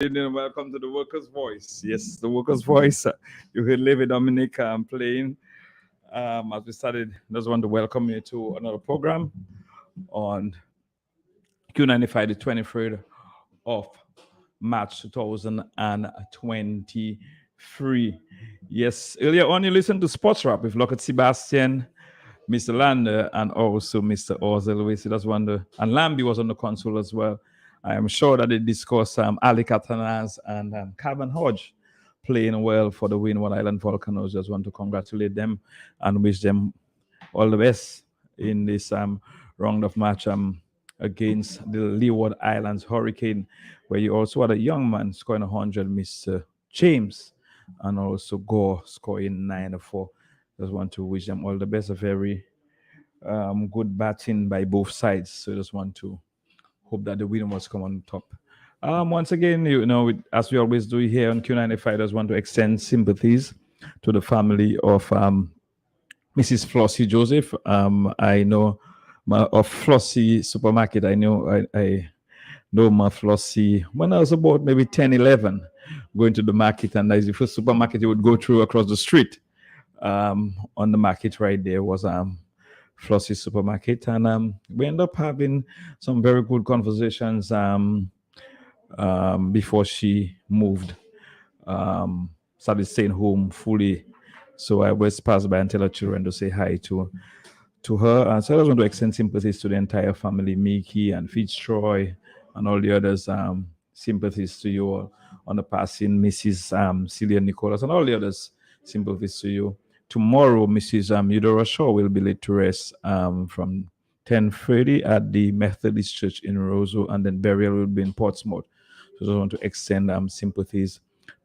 evening and welcome to the Workers' Voice. Yes, the Workers' Voice. You heard Levi Dominic playing. As we started, I just want to welcome you to another program on Q95, the 23rd of March 2023. Yes, earlier on you listened to Sports Rap with Lockett Sebastian, Mr. Lander, and also Mr. Ozil. We just wonder, and Lambi was on the console as well. I am sure that they discussed Ali Katanas and Calvin Hodge playing well for the win. One Island Volcanoes. Just want to congratulate them and wish them all the best in this round of match against the Leeward Islands Hurricane, where you also had a young man scoring 100, Mr. James, and also Gore scoring 94. Just want to wish them all the best. A very good batting by both sides. So just want to hope that the winner must come on top. Once again, as we always do here on Q95, just want to extend sympathies to the family of Mrs. Flossie Joseph. I know of Flossie Supermarket. I know my Flossie when I was about maybe 10, 11, going to the market, and that is the first supermarket you would go through across the street. On the market right there was Flossie Supermarket, and we ended up having some very good conversations before she moved, started staying home fully. So I always pass by and tell her children to say hi to her. And so I just want to extend sympathies to the entire family, Mickey and Fitzroy, and all the others. Sympathies to you all on the passing, Mrs. Celia Nicholas, and all the others. Sympathies to you. Tomorrow, Mrs. Eudora Shaw will be laid to rest from 10:30 at the Methodist Church in Roseau, and then burial will be in Portsmouth. So I just want to extend sympathies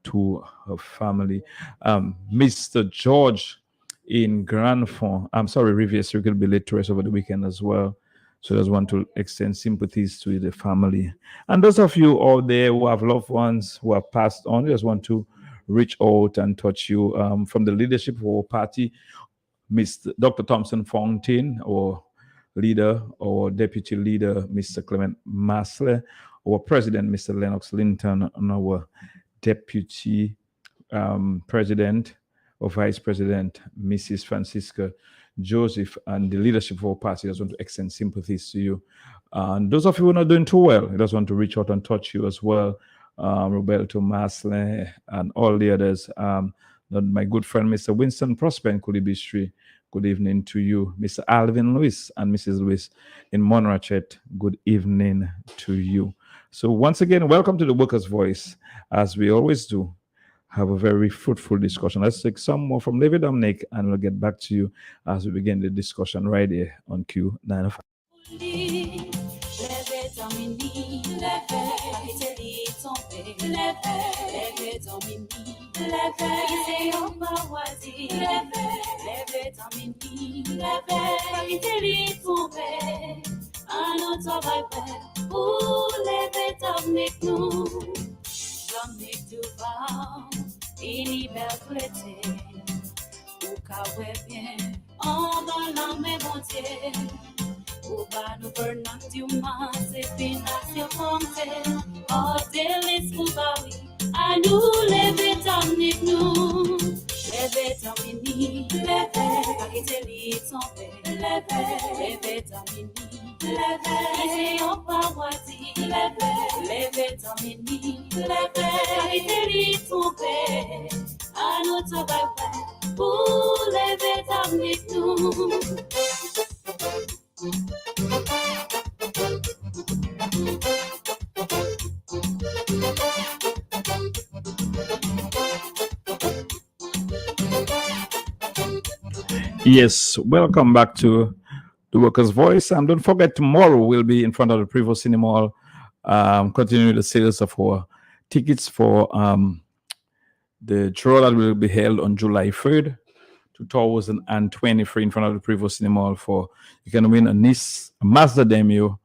to her family. Mr. George in Grand Fond, I'm sorry, Riviera Circle will be laid to rest over the weekend as well. So I just want to extend sympathies to the family. And those of you out there who have loved ones who have passed on, I just want to reach out and touch you from the leadership of our party, Mr. Dr. Thompson Fontaine, or leader or deputy leader, Mr. Clement Masler, our president, Mr. Lennox Linton, and our deputy president or vice president, Mrs. Francisca Joseph, and the leadership of our party. I just want to extend sympathies to you. And those of you who are not doing too well, I just want to reach out and touch you as well. Roberto Masle and all the others. My good friend, Mr. Winston Prosper in Kulibistri. Good evening to you. Mr. Alvin Lewis and Mrs. Lewis in Monrachet. Good evening to you. So once again, welcome to the Workers' Voice. As we always do, have a very fruitful discussion. Let's take some more from David Dominic, and we'll get back to you as we begin the discussion right here on Q95. Ini bel klete, ou ka we bien, en dans la même bonté, ou ba nou bernan di uma, se pinasyon fonte, o delis pou bawi, a nou leve tamnik nou, leve tamini, leve, pakite li tombe, leve tamini, leve, ise yon pa wati, leve tamini, leve, pakite li tombe, a nou tabakwe, pou leve tamnik nou. Yes, welcome back to the Workers' Voice. And don't forget, tomorrow we'll be in front of the Prevo Cinema, continuing the sales of our tickets for the draw that will be held on July 3rd, 2023, in front of the Prevo Cinema. For you can win a Mazda Demio,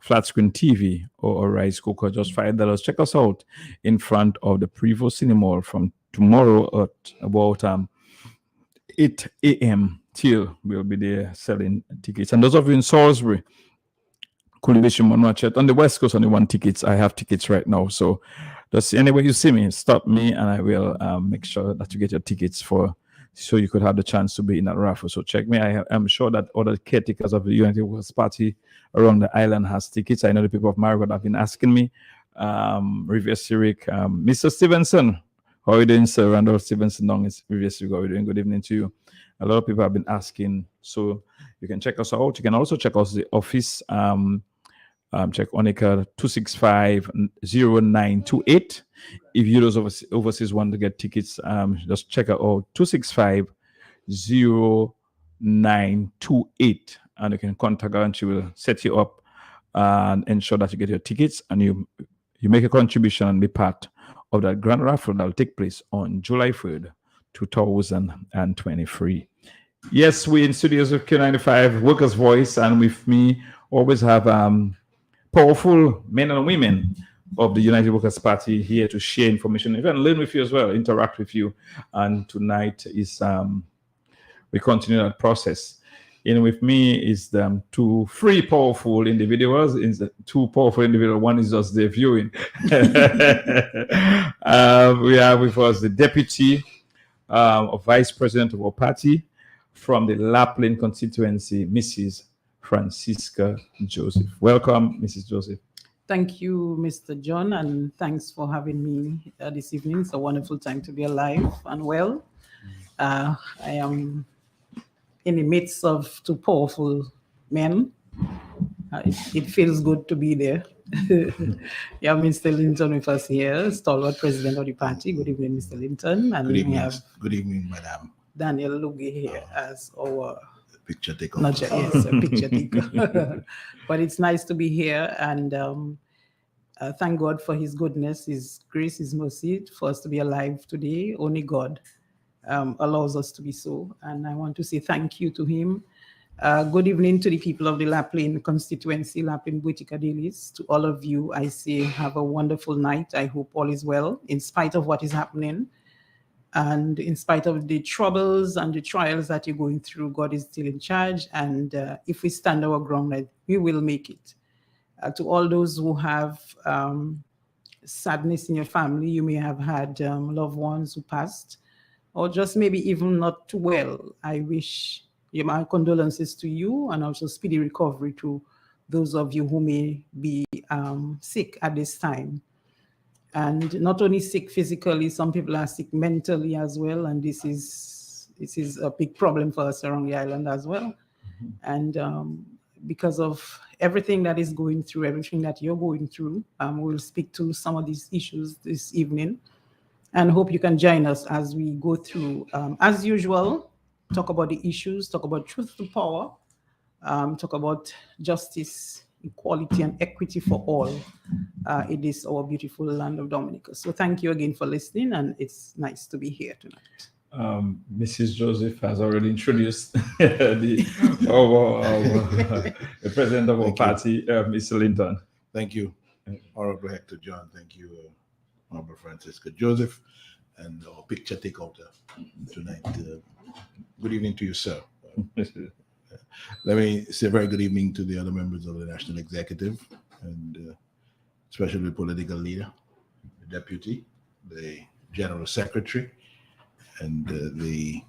flat screen TV, or a rice cooker, just $5. Check us out in front of the Prevo Cinema from tomorrow at about 8 a.m. till we'll be there selling tickets. And those of you in Salisbury, Kulibishim Monwachet. On the West Coast, only one tickets. I have tickets right now. So just anywhere you see me, stop me and I will make sure that you get your tickets for so you could have the chance to be in that raffle. So check me. I am sure that other caretakers of the United Workers Party around the island has tickets. I know the people of Marigot have been asking me. Rivier Cyric, Mr. Stevenson. How are you doing, sir? Randolph Stevenson, long is Rivier Cyric. How are you doing? Good evening to you. A lot of people have been asking. So you can check us out. You can also check out the office. Check Onica 265-0928. If you those overseas want to get tickets, just check out 265-0928, and you can contact her and she will set you up and ensure that you get your tickets and you make a contribution and be part of that grand raffle that will take place on July 3rd, 2023. Yes, we in studios with Q95 Workers Voice, and with me always have powerful men and women of the United Workers Party here to share information, even learn with you as well, interact with you. And tonight is we continue that process. And with me is the three powerful individuals. Two powerful individuals. One is just the viewing. We have with us the deputy of vice president of our party from the Lapland constituency, Mrs. Francisca Joseph. Welcome, Mrs. Joseph. Thank you, Mr. John, and thanks for having me this evening. It's a wonderful time to be alive and well. I am in the midst of two powerful men. It feels good to be there. You have Mr. Linton with us here, stalwart president of the party. Good evening, Mr. Linton. And Good evening, we have good evening, Madam. Daniel Luge here as our Picture taker. yes, a picture taker. But it's nice to be here, and thank God for His goodness, His grace, His mercy for us to be alive today. Only God allows us to be so, and I want to say thank you to Him. Good evening to the people of the Lapland constituency, Lapland Buitikadilis. To all of you, I say have a wonderful night. I hope all is well, in spite of what is happening. And in spite of the troubles and the trials that you're going through, God is still in charge. And if we stand our ground, we will make it. To all those who have sadness in your family, you may have had loved ones who passed, or just maybe even not too well. I wish my condolences to you, and also speedy recovery to those of you who may be sick at this time. And not only sick physically, some people are sick mentally as well. And this is a big problem for us around the island as well. Mm-hmm. And because of everything that is going through, everything that you're going through, we'll speak to some of these issues this evening, and hope you can join us as we go through, as usual, talk about the issues, talk about truth to power, talk about justice, equality, and equity for all. It is our beautiful land of Dominica. So thank you again for listening, and it's nice to be here tonight. Mrs. Joseph has already introduced the president of our party, Mr. Linton. Thank you, Honorable Hector John. Thank you, Honorable Francisca Joseph, and our picture takeout tonight. Good evening to you, sir. Let me say a very good evening to the other members of the National Executive, and especially the political leader, the deputy, the general secretary, and the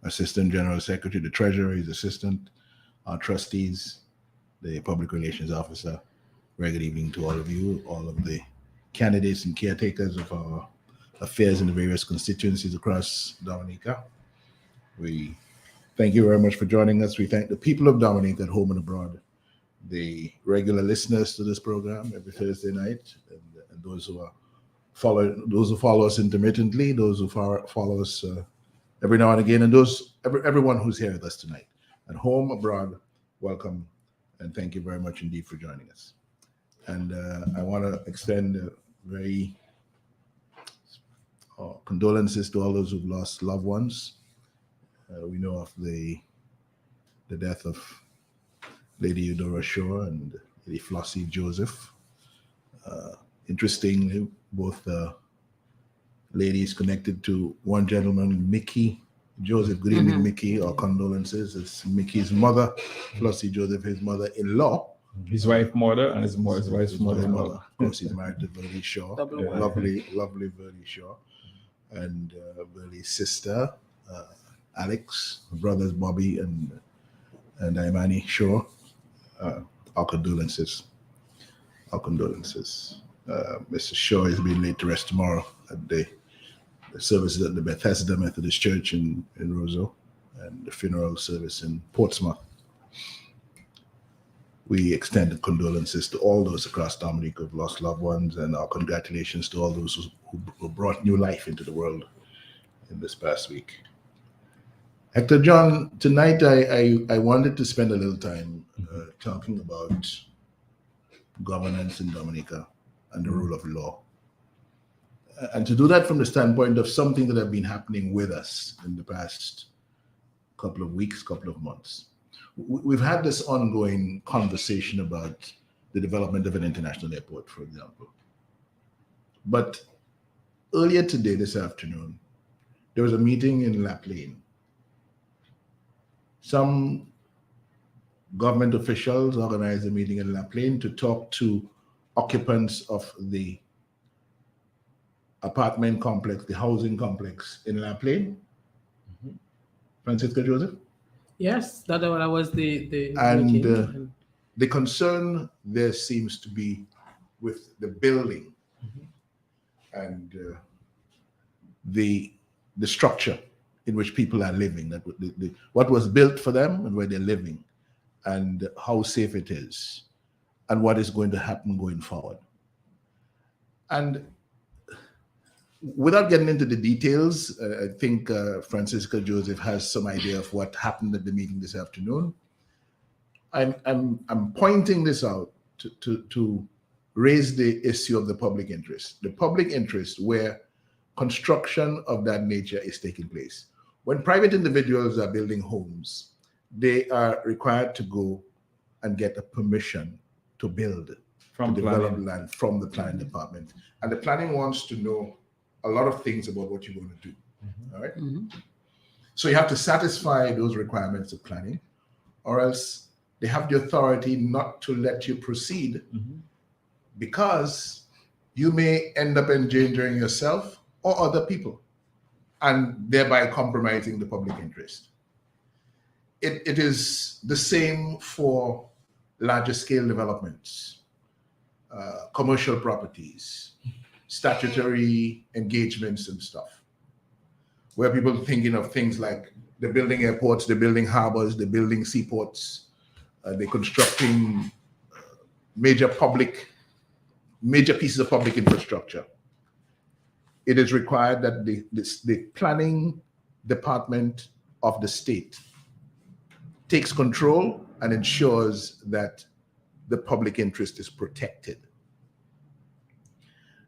assistant general secretary, the treasurer, his assistant, our trustees, the public relations officer. Very good evening to all of you, all of the candidates and caretakers of our affairs in the various constituencies across Dominica. We thank you very much for joining us. We thank the people of Dominica at home and abroad, the regular listeners to this program every Thursday night, and those who follow us intermittently, those who follow us every now and again, and everyone who's here with us tonight, at home, abroad. Welcome, and thank you very much indeed for joining us. And I want to extend very condolences to all those who've lost loved ones. We know of the death of Lady Eudora Shaw and Lady Flossie Joseph. Interestingly, both ladies connected to one gentleman, Mickey Joseph, good evening, Mickey. Our condolences. It's Mickey's mother, Flossie Joseph, his mother-in-law. His wife mother and his wife's mother-in-law. Of course, he's married to Verlie Shaw. Lovely Verlie Shaw. And Verlie's sister, Alex, brothers Bobby and Imani Shaw. Our condolences. Mr. Shaw is being laid to rest tomorrow at the services at the Bethesda Methodist Church in Roseau, and the funeral service in Portsmouth. We extend condolences to all those across Dominica who've lost loved ones, and our congratulations to all those who brought new life into the world in this past week. Hector John, tonight I wanted to spend a little time talking about governance in Dominica and the rule of law. And to do that from the standpoint of something that have been happening with us in the past couple of weeks, couple of months. We've had this ongoing conversation about the development of an international airport, for example. But earlier today, this afternoon, there was a meeting in La Plaine. Some government officials organized a meeting in La Plaine to talk to occupants of the apartment complex, the housing complex in La Plaine. Francisco Joseph? Yes, that was the And meeting. the concern there seems to be with the building and the structure in which people are living, that what was built for them and where they're living, and how safe it is, and what is going to happen going forward. And without getting into the details, I think Francisco Joseph has some idea of what happened at the meeting this afternoon. I'm pointing this out to raise the issue of the public interest. The public interest where construction of that nature is taking place. When private individuals are building homes, they are required to go and get a permission to build, to develop land from the planning department. And the planning wants to know a lot of things about what you're going to do. All right. So you have to satisfy those requirements of planning, or else they have the authority not to let you proceed because you may end up endangering yourself or other people and thereby compromising the public interest. It is the same for larger scale developments, commercial properties, statutory engagements and stuff, where people are thinking of things like they're building airports, they're building harbors, they're building seaports, they're constructing major pieces of public infrastructure. It is required that the planning department of the state takes control and ensures that the public interest is protected.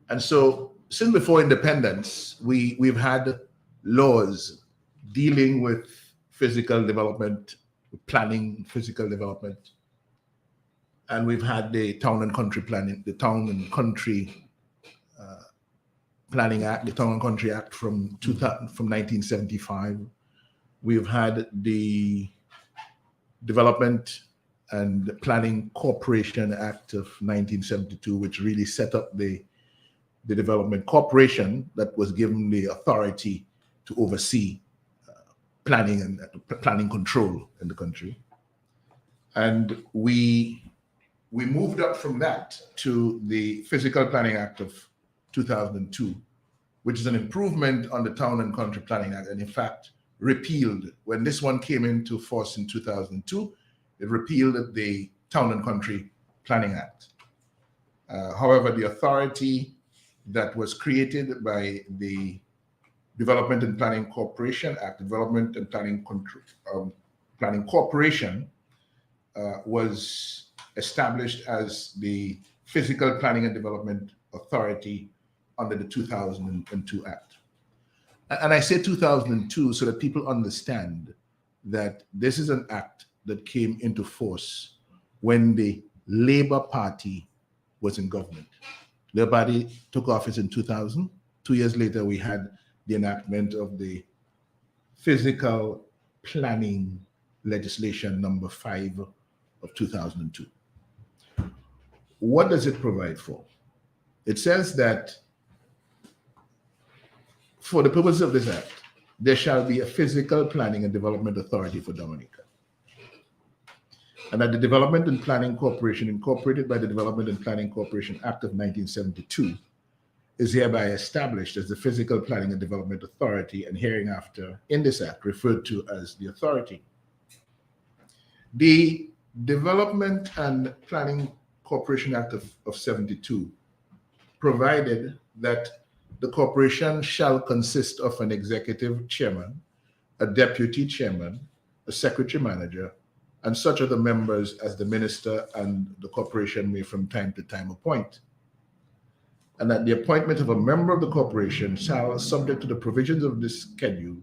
And so since before independence, we've had laws dealing with physical development, planning physical development. And we've had the Town and Country Planning, the Town and Country Planning Act, the Town and Country Act from 1975. We've had the Development and Planning Corporation Act of 1972, which really set up the development corporation that was given the authority to oversee planning and planning control in the country. And we moved up from that to the Physical Planning Act of 2002, which is an improvement on the Town and Country Planning Act, and in fact repealed. When this one came into force in 2002, it repealed the Town and Country Planning Act. However, the authority that was created by the Development and Planning Corporation Act, Development and Planning Corporation, was established as the Physical Planning and Development Authority under the 2002 Act. And I say 2002 so that people understand that this is an act that came into force when the Labour Party was in government. Labour Party took office in 2000. 2 years later, we had the enactment of the physical planning legislation number 5 of 2002. What does it provide for? It says that for the purpose of this act, there shall be a physical planning and development authority for Dominica. And that the Development and Planning Corporation, incorporated by the Development and Planning Corporation Act of 1972, is hereby established as the Physical Planning and Development Authority, and hereinafter in this act referred to as the authority. The Development and Planning Corporation Act of 72 provided that the corporation shall consist of an executive chairman, a deputy chairman, a secretary manager, and such other members as the minister and the corporation may from time to time appoint. And that the appointment of a member of the corporation shall, subject to the provisions of this schedule,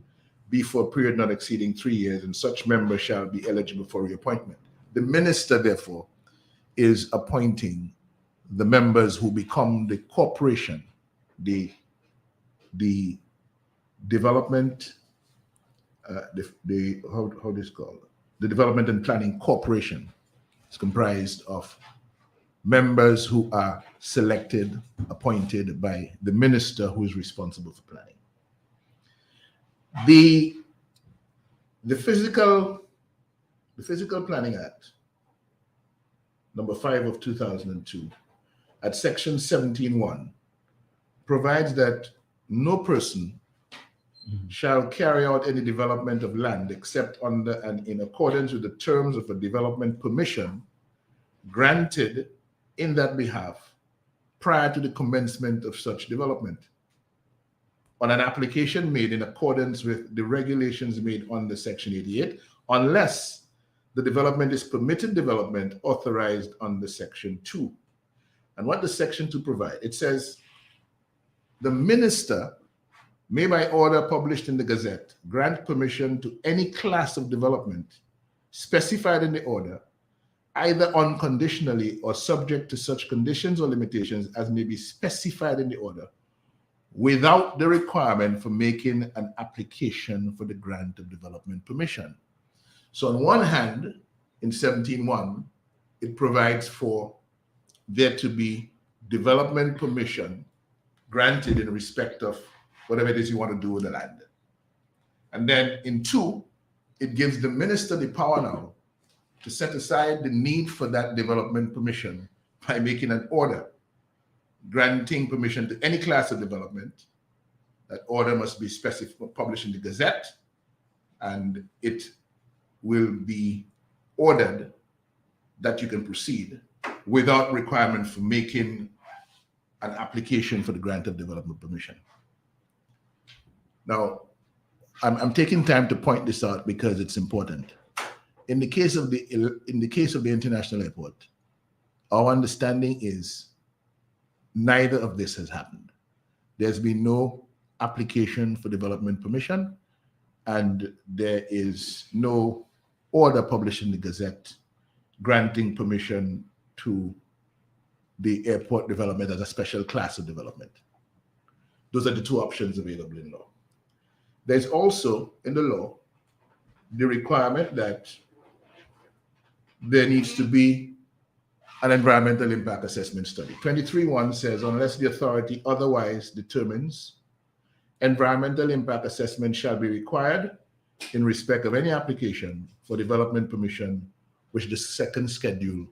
be for a period not exceeding 3 years, and such member shall be eligible for reappointment. The minister, therefore, is appointing the members who become the corporation, the development, how this called? The Development and Planning Corporation is comprised of members who are selected, appointed by the minister who is responsible for planning. The Physical Planning Act, number 5 of 2002, at section 17.1, provides that no person shall carry out any development of land except under and in accordance with the terms of a development permission granted in that behalf prior to the commencement of such development, on an application made in accordance with the regulations made under Section 88, unless the development is permitted development authorized under Section 2. And what does Section 2 provide? It says, the minister may, by order published in the Gazette, grant permission to any class of development specified in the order, either unconditionally or subject to such conditions or limitations as may be specified in the order, without the requirement for making an application for the grant of development permission. So on one hand, in 17.1, it provides for there to be development permission granted in respect of whatever it is you want to do with the land. And then in 2, it gives the minister the power now to set aside the need for that development permission by making an order granting permission to any class of development. That order must be published in the Gazette, and it will be ordered that you can proceed without requirement for making an application for the grant of development permission. Now, I'm taking time to point this out because it's important. In the case of the international airport, our understanding is neither of this has happened. There's been no application for development permission, and there is no order published in the Gazette granting permission to the airport development as a special class of development. Those are the 2 options available in law. There's also in the law the requirement that there needs to be an environmental impact assessment study. 23.1 says, unless the authority otherwise determines, environmental impact assessment shall be required in respect of any application for development permission which the second schedule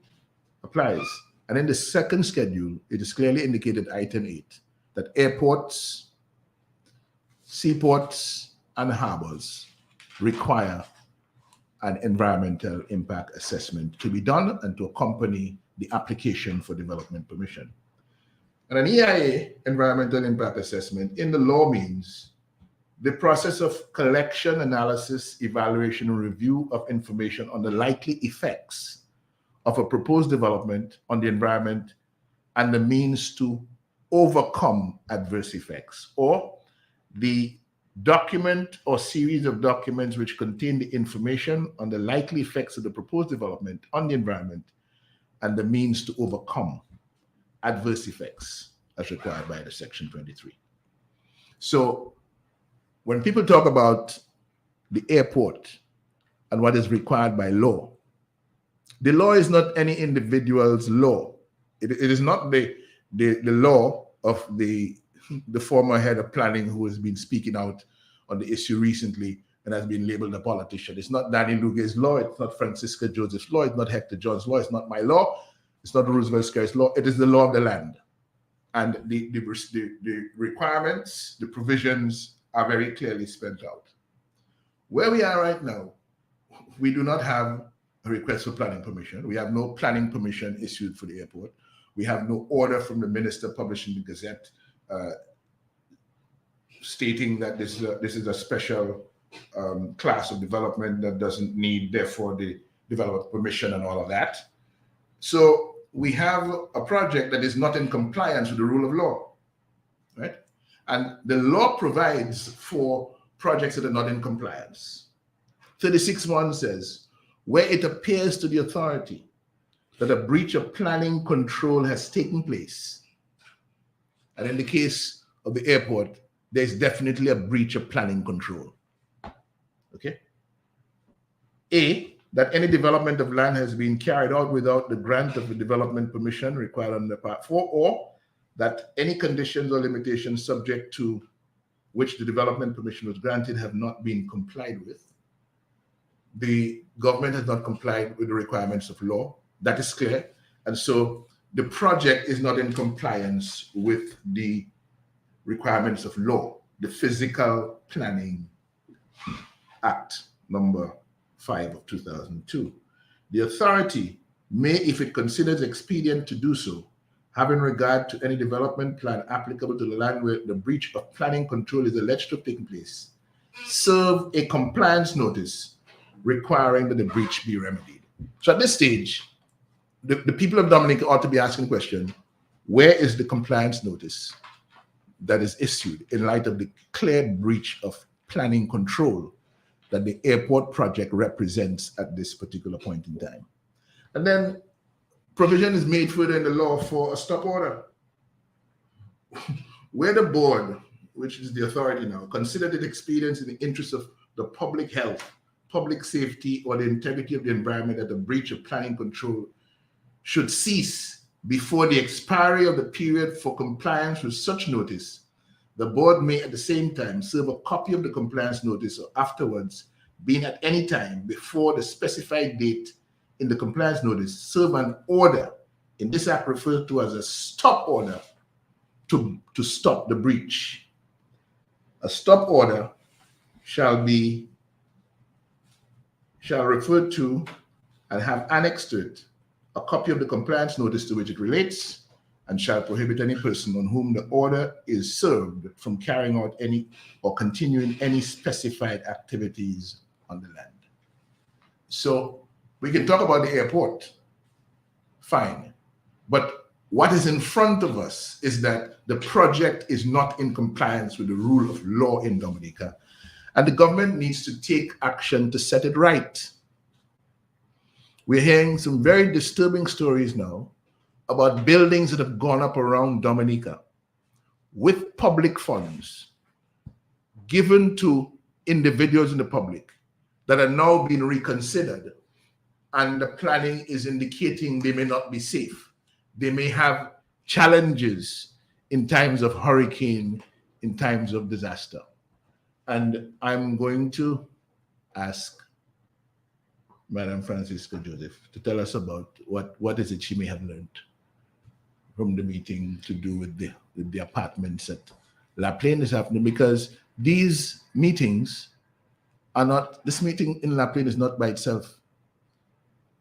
applies. And in the second schedule, it is clearly indicated, item 8, that airports, seaports, and harbors require an environmental impact assessment to be done and to accompany the application for development permission. And an EIA, environmental impact assessment, in the law means the process of collection, analysis, evaluation, and review of information on the likely effects of a proposed development on the environment and the means to overcome adverse effects, or the document or series of documents which contain the information on the likely effects of the proposed development on the environment and the means to overcome adverse effects as required by the Section 23. So when people talk about the airport and what is required by law. The law is not any individual's law. It is not the law of the former head of planning who has been speaking out on the issue recently and has been labeled a politician. It's not Danny Luge's law. It's not Francisca Joseph's law. It's not Hector John's law. It's not my law. It's not Roosevelt Square's law. It is the law of the land. And the requirements, the provisions are very clearly spelled out. Where we are right now, we do not have a request for planning permission. We have no planning permission issued for the airport. We have no order from the minister published in the Gazette stating that this is a special class of development that doesn't need, therefore, the developer permission and all of that. So we have a project that is not in compliance with the rule of law, right? And the law provides for projects that are not in compliance. 36(1) says, where it appears to the authority that a breach of planning control has taken place, and in the case of the airport, there's definitely a breach of planning control. Okay? A, that any development of land has been carried out without the grant of the development permission required under Part 4, or that any conditions or limitations subject to which the development permission was granted have not been complied with. The government has not complied with the requirements of law. That is clear. And so the project is not in compliance with the requirements of law, the Physical Planning Act number 5 of 2002. The authority may, if it considers expedient to do so, having regard to any development plan applicable to the land where the breach of planning control is alleged to have taken place, serve a compliance notice requiring that the breach be remedied. So at this stage, the people of Dominica ought to be asking the question, where is the compliance notice that is issued in light of the clear breach of planning control that the airport project represents at this particular point in time? And then provision is made further in the law for a stop order. Where the board, which is the authority now, considered it expedient in the interest of the public health, public safety, or the integrity of the environment that the breach of planning control should cease before the expiry of the period for compliance with such notice, the board may at the same time serve a copy of the compliance notice or afterwards, being at any time before the specified date in the compliance notice, serve an order, in this act referred to as a stop order, to stop the breach. A stop order shall refer to and have annexed to it a copy of the compliance notice to which it relates, and shall prohibit any person on whom the order is served from carrying out any or continuing any specified activities on the land. So we can talk about the airport, fine, but what is in front of us is that the project is not in compliance with the rule of law in Dominica, and the government needs to take action to set it right. We're hearing some very disturbing stories now about buildings that have gone up around Dominica with public funds given to individuals in the public that are now being reconsidered, and the planning is indicating they may not be safe. They may have challenges in times of hurricane, in times of disaster. And I'm going to ask Madam Francisca Joseph to tell us about what is it she may have learned from the meeting to do with the apartments at La Plaine this afternoon, because these meetings are not, this meeting in La Plaine is not by itself.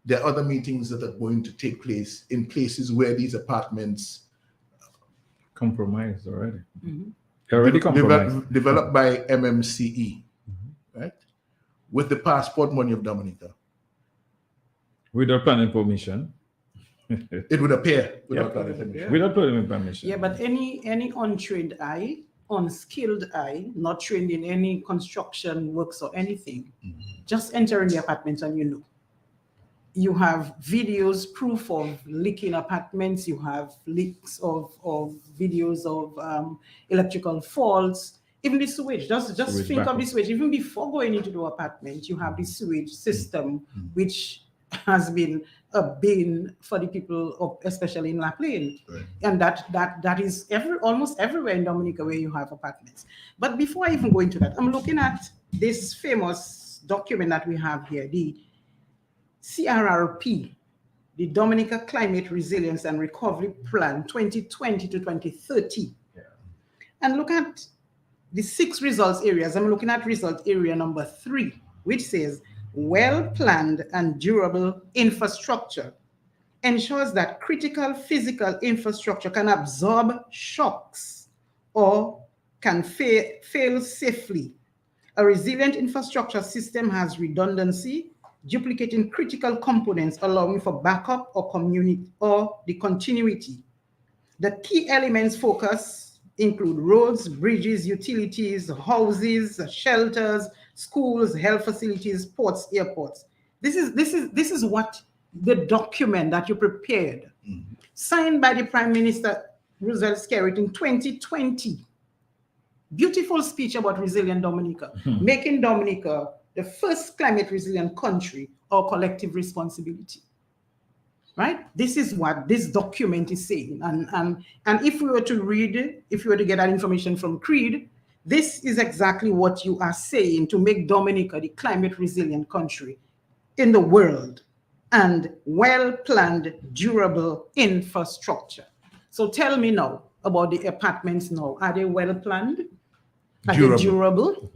There are other meetings that are going to take place in places where these apartments compromised already. Mm-hmm. Already compromised. Developed by MMCE, right? With the passport money of Dominica. Without planning permission. It would appear without planning permission. Without planning permission. Yeah, but any untrained eye, unskilled eye, not trained in any construction works or anything, just enter in the apartment and you know. You have videos, proof of leaking apartments. You have leaks of videos of electrical faults. Even the sewage, just Sewage think of backup. the sewage. Even before going into the apartment, you have the sewage system, which has been a bane for the people, especially in La Plaine. Right. And that is almost everywhere in Dominica where you have apartments. But before I even go into that, I'm looking at this famous document that we have here, the CRRP, the Dominica Climate Resilience and Recovery Plan 2020 to 2030. Yeah. And look at the 6 results areas. I'm looking at result area number 3, which says well-planned and durable infrastructure ensures that critical physical infrastructure can absorb shocks or can fail safely. A resilient infrastructure system has redundancy, duplicating critical components, allowing for backup or the continuity. The key elements focus include roads, bridges, utilities, houses, shelters, schools, health facilities, ports, airports. This is what the document that you prepared, signed by the Prime Minister Roosevelt Skerrit in 2020. Beautiful speech about resilient Dominica, making Dominica the first climate resilient country, our collective responsibility. Right? This is what this document is saying. And if we were to read it, if we were to get that information from CREED, this is exactly what you are saying to make Dominica the climate resilient country in the world and well-planned, durable infrastructure. So tell me now about the apartments now. Are they well-planned? Are they durable?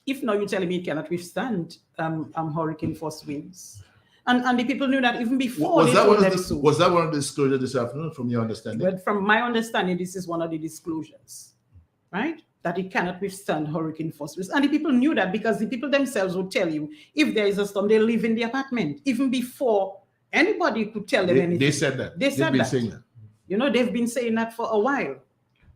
If now you're telling me it cannot withstand hurricane force winds. And the people knew that even before was that one of the disclosures this afternoon, from your understanding? But from my understanding, this is one of the disclosures, right? That it cannot withstand hurricane force winds. And the people knew that because the people themselves would tell you, if there is a storm, they live in the apartment, even before anybody could tell them anything. They said that. They said that. Saying that. You know, they've been saying that for a while,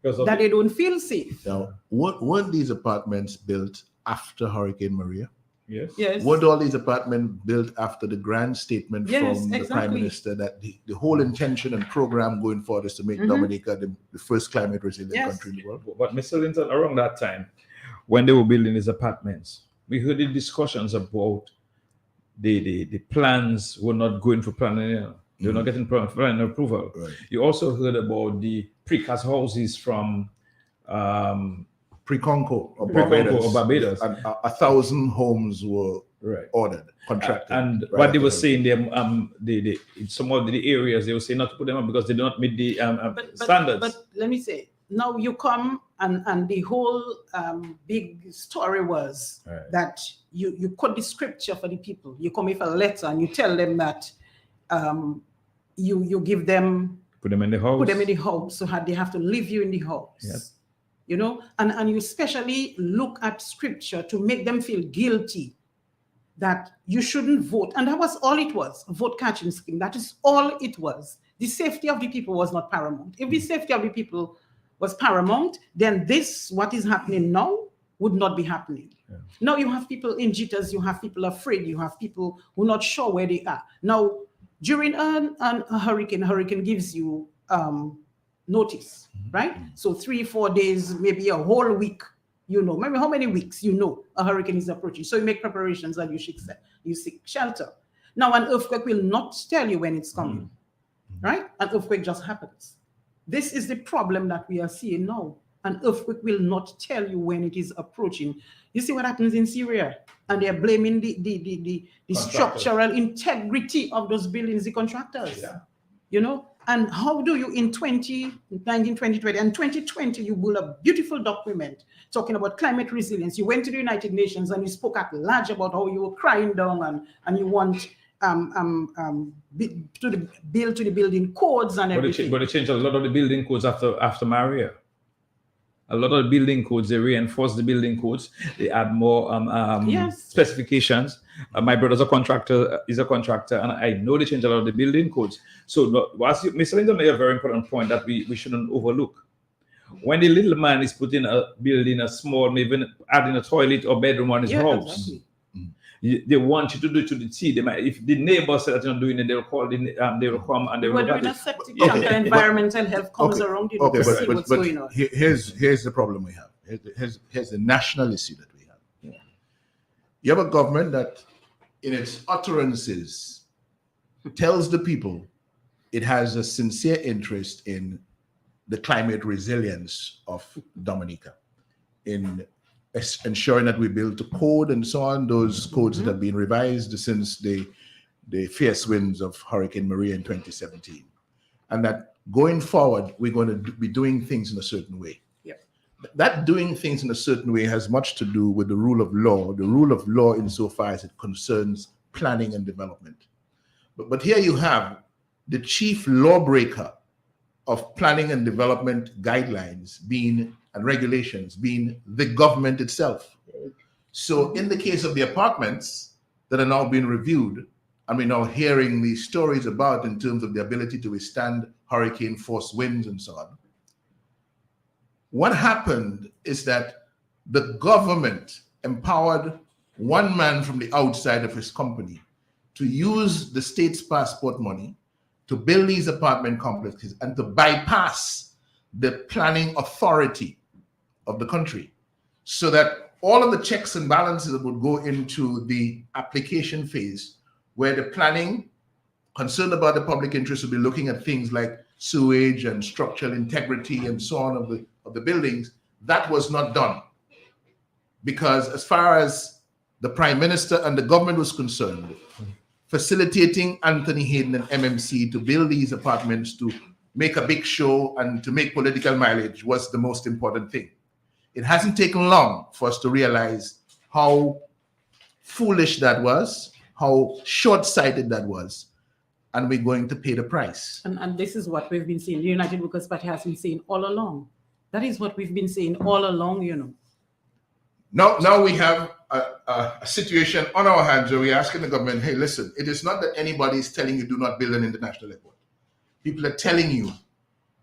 that they don't feel safe. Now, weren't these apartments built after Hurricane Maria? Yes. Yes. Weren't all these apartments built after the grand statement from the Prime Minister that the whole intention and program going forward is to make Dominica the first climate resilient country in the world? But Mr. Linton, around that time, when they were building these apartments, we heard the discussions about the plans were not going for planning. They were not getting planning approval. Right. You also heard about the precast houses from Pre-Conco or Barbados. And 1,000 homes were ordered, contracted. And what they were saying, in some of the areas, they were saying not to put them up because they do not meet the standards. But let me say, now you come and the whole big story was that you quote the scripture for the people. You come with a letter and you tell them that you give them... Put them in the house. Put them in the house, so they have to leave you in the house. Yep. You know, and you especially look at scripture to make them feel guilty that you shouldn't vote. And that was all it was, a vote catching scheme. That is all it was. The safety of the people was not paramount. If the safety of the people was paramount, then what is happening now would not be happening. Yeah. Now you have people in jitters, you have people afraid, you have people who are not sure where they are. Now, during a hurricane gives you notice, right? So 3-4 days, maybe a whole week, maybe how many weeks, a hurricane is approaching. So you make preparations and you seek shelter. Now an earthquake will not tell you when it's coming, right? An earthquake just happens. This is the problem that we are seeing now. An earthquake will not tell you when it is approaching. You see what happens in Syria? And they're blaming the structural integrity of those buildings, the contractors, And how do you in 2019, 2020, and 2020, you build a beautiful document talking about climate resilience. You went to the United Nations and you spoke at large about how you were crying down and you want to the building codes and everything. But they changed a lot of the building codes after Maria. A lot of the building codes, they reinforce the building codes. They add more specifications. My brother's a contractor, and I know they change a lot of the building codes. So, Mr. Linton made a very important point that we shouldn't overlook. When the little man is putting a building, a small, maybe adding a toilet or bedroom on his house, exactly. They want you to do it to the T. They might, if the neighbor said that you're not doing it, they'll call. They will come and they will. Doing a septic tank, environmental health comes around. But here's the problem we have. Here's the national issue that we have. Yeah. You have a government that, in its utterances, tells the people it has a sincere interest in the climate resilience of Dominica, in ensuring that we build to code and so on, those codes that have been revised since the fierce winds of Hurricane Maria in 2017. And that going forward, we're going to be doing things in a certain way. Yep. That doing things in a certain way has much to do with the rule of law insofar as it concerns planning and development. But here you have the chief lawbreaker of planning and development guidelines and regulations being the government itself. So in the case of the apartments that are now being reviewed, and we're now hearing these stories about in terms of the ability to withstand hurricane force winds and so on, what happened is that the government empowered one man from the outside of his company to use the state's passport money to build these apartment complexes and to bypass the planning authority of the country, so that all of the checks and balances that would go into the application phase, where the planning concerned about the public interest would be looking at things like sewage and structural integrity and so on of the buildings, that was not done. Because as far as the Prime Minister and the government was concerned, facilitating Anthony Hayden and MMC to build these apartments to make a big show and to make political mileage was the most important thing. It hasn't taken long for us to realize how foolish that was, how short-sighted that was, and we're going to pay the price. And this is what we've been saying. The United Workers' Party has been saying all along. That is what we've been saying all along, you know. Now we have a situation on our hands where we're asking the government, hey, listen, it is not that anybody is telling you do not build an international airport. People are telling you,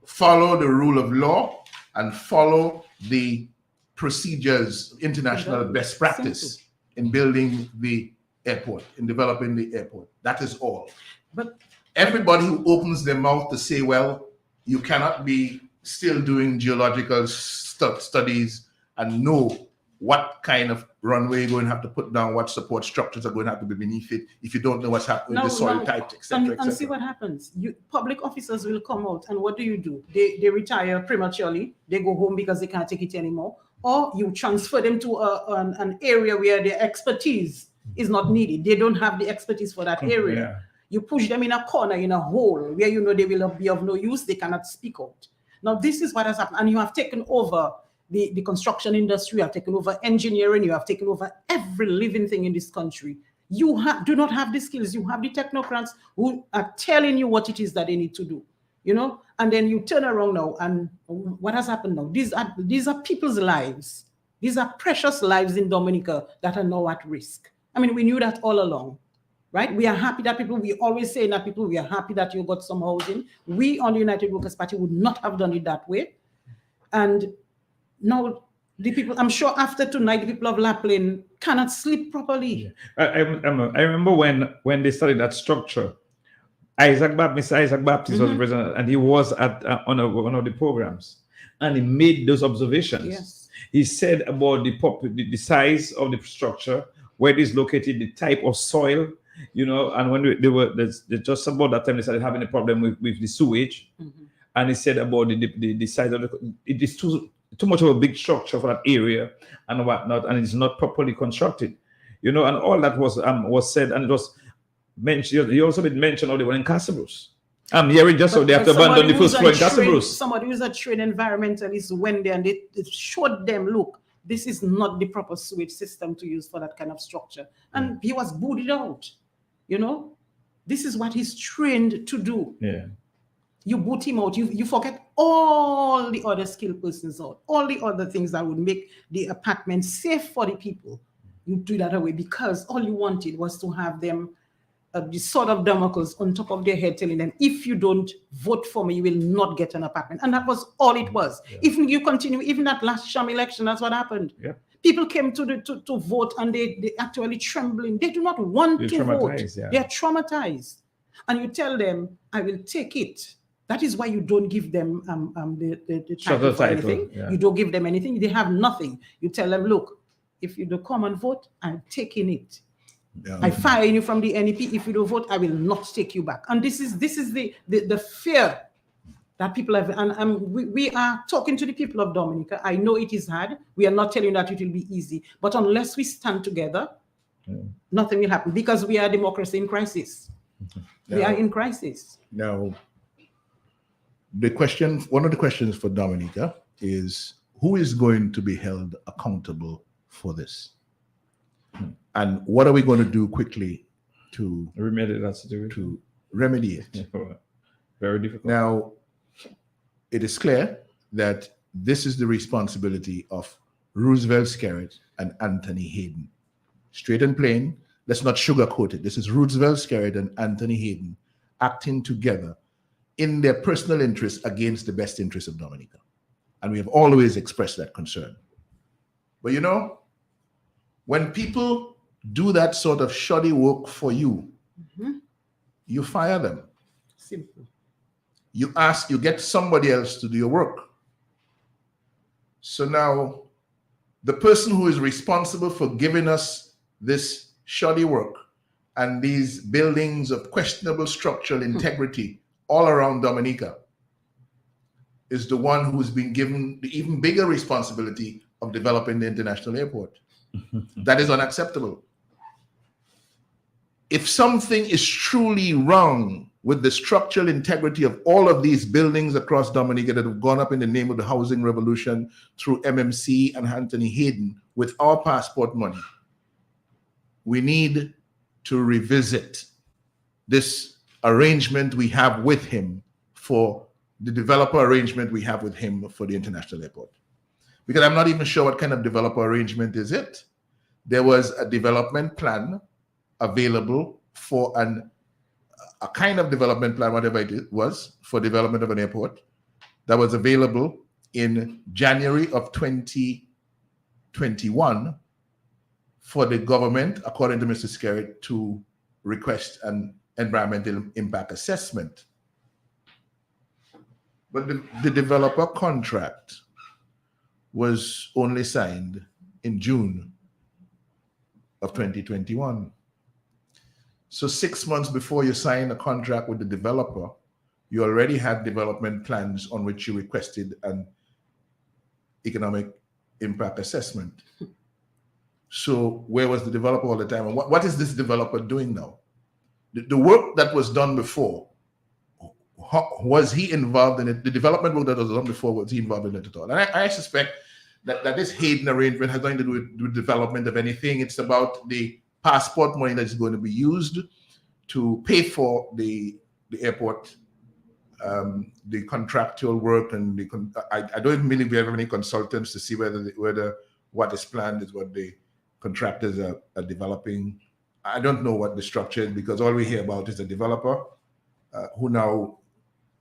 follow the rule of law and follow the procedures, international best practice in building the airport, in developing the airport. That is all. But everybody who opens their mouth to say, well, you cannot be still doing geological studies and know what kind of runway you're going to have to put down, what support structures are going to have to be beneath it, if you don't know what's happening with the soil types, etc. And see what happens. Public officers will come out, and what do? They retire prematurely. They go home because they can't take it anymore. Or you transfer them to an area where their expertise is not needed. They don't have the expertise for that area. Yeah. You push them in a corner, in a hole, where you know they will be of no use. They cannot speak out. Now, this is what has happened. And you have taken over the construction industry, you have taken over engineering, you have taken over every living thing in this country. You do not have the skills. You have the technocrats who are telling you what it is that they need to do, you know? And then you turn around now, and what has happened now? These are people's lives. These are precious lives in Dominica that are now at risk. I mean, we knew that all along, right? We are happy that we always say that we are happy that you got some housing. We on the United Workers' Party would not have done it that way. And now, the people, I'm sure after tonight, the people of Lapland cannot sleep properly. Yeah. I remember when they started that structure, Mr. Isaac Baptist was president, and he was at one of the programs, and he made those observations. Yes. He said about the size of the structure, where it is located, the type of soil, you know, and when they just about that time they started having a problem with the sewage, and he said about the size of it is too much of a big structure for that area and whatnot, and it's not properly constructed, you know, and all that was said, and it was mentioned. He also did mention of the one in Castle Bruce. I'm hearing just so they have to abandon the first floor in Castle Bruce. Somebody who's a trained environmentalist went there and they showed them, look, this is not the proper sewage system to use for that kind of structure, and he was booted out. You know, this is what he's trained to do. Yeah. You boot him out, you forget all the other skilled persons out, all the other things that would make the apartment safe for the people. You do that away because all you wanted was to have them, the sword of Damocles on top of their head telling them, if you don't vote for me, you will not get an apartment. And that was all it was. Yeah. If you continue, even that last sham election, that's what happened. Yeah. People came to vote and they actually trembling. They do not want to vote. Yeah. They are traumatized. And you tell them, I will take it. That is why you don't give them the Shorter title for title, anything. yeah. You don't give them anything. They have nothing. You tell them, look, if you don't come and vote, I'm taking it. Yeah. I fire you from the NEP. If you don't vote, I will not take you back. And this is the fear that people have. And we are talking to the people of Dominica. I know it is hard. We are not telling you that it will be easy. But unless we stand together, nothing will happen, because we are a democracy in crisis. We are in crisis. Now, one of the questions for Dominica is, who is going to be held accountable for this? And what are we going to do quickly to remedy that situation? To remedy it? Very difficult. Now, it is clear that this is the responsibility of Roosevelt Skerritt and Anthony Hayden. Straight and plain, let's not sugarcoat it. This is Roosevelt Skerritt and Anthony Hayden acting together in their personal interests against the best interests of Dominica. And we have always expressed that concern. But you know, when people do that sort of shoddy work for you, you fire them. Simple. You get somebody else to do your work. So now, the person who is responsible for giving us this shoddy work and these buildings of questionable structural integrity all around Dominica is the one who's been given the even bigger responsibility of developing the international airport. That is unacceptable. If something is truly wrong with the structural integrity of all of these buildings across Dominica that have gone up in the name of the housing revolution through MMC and Anthony Hayden with our passport money, we need to revisit this arrangement we have with him for the developer arrangement we have with him for the international airport. Because I'm not even sure what kind of developer arrangement is it. There was a development plan available for a kind of development plan, whatever it was, for development of an airport that was available in January of 2021 for the government, according to Mr. Skerritt, to request an environmental impact assessment. But the developer contract was only signed in June of 2021. So 6 months before you sign a contract with the developer, you already had development plans on which you requested an economic impact assessment. So where was the developer all the time? And what is this developer doing now? The work that was done before, was he involved in it? The development work that was done before, was he involved in it at all? And I suspect that this Hayden arrangement has nothing to do with development of anything. It's about the passport money that is going to be used to pay for the airport, the contractual work, and I don't even believe we have any consultants to see whether what is planned is what the contractors are developing. I don't know what the structure is, because all we hear about is a developer who now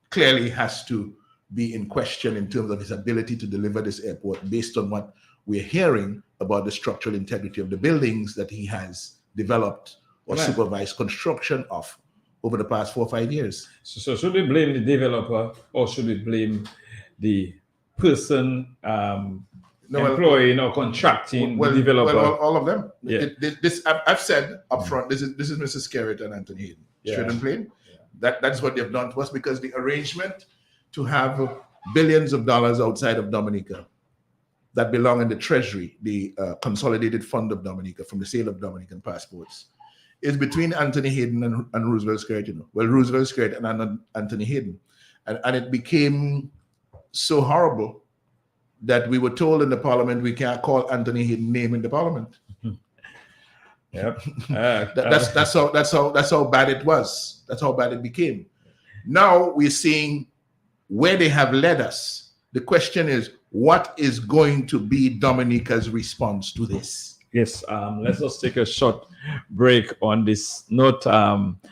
clearly has to be in question in terms of his ability to deliver this airport based on what we're hearing about the structural integrity of the buildings that he has developed or supervised construction of over the past 4 or 5 years. So should we blame the developer, or should we blame the person employing or contracting the developer? Well, all of them. Yeah. I've said up front, this is Mr. Skerritt and Anthony Hayden. Straight and plain. That's what they've done to us, because the arrangement to have billions of dollars outside of Dominica that belong in the treasury, the consolidated fund of Dominica from the sale of Dominican passports, is between Anthony Hayden and Roosevelt Skerritt. You know, well, Roosevelt Skerritt and Anthony Hayden, and it became so horrible that we were told in the parliament we can't call Anthony Hayden's name in the parliament. Yep. That's how bad it was. That's how bad it became. Now we're seeing where they have led us. The question is, what is going to be Dominica's response to this? Yes, let's just take a short break on this note.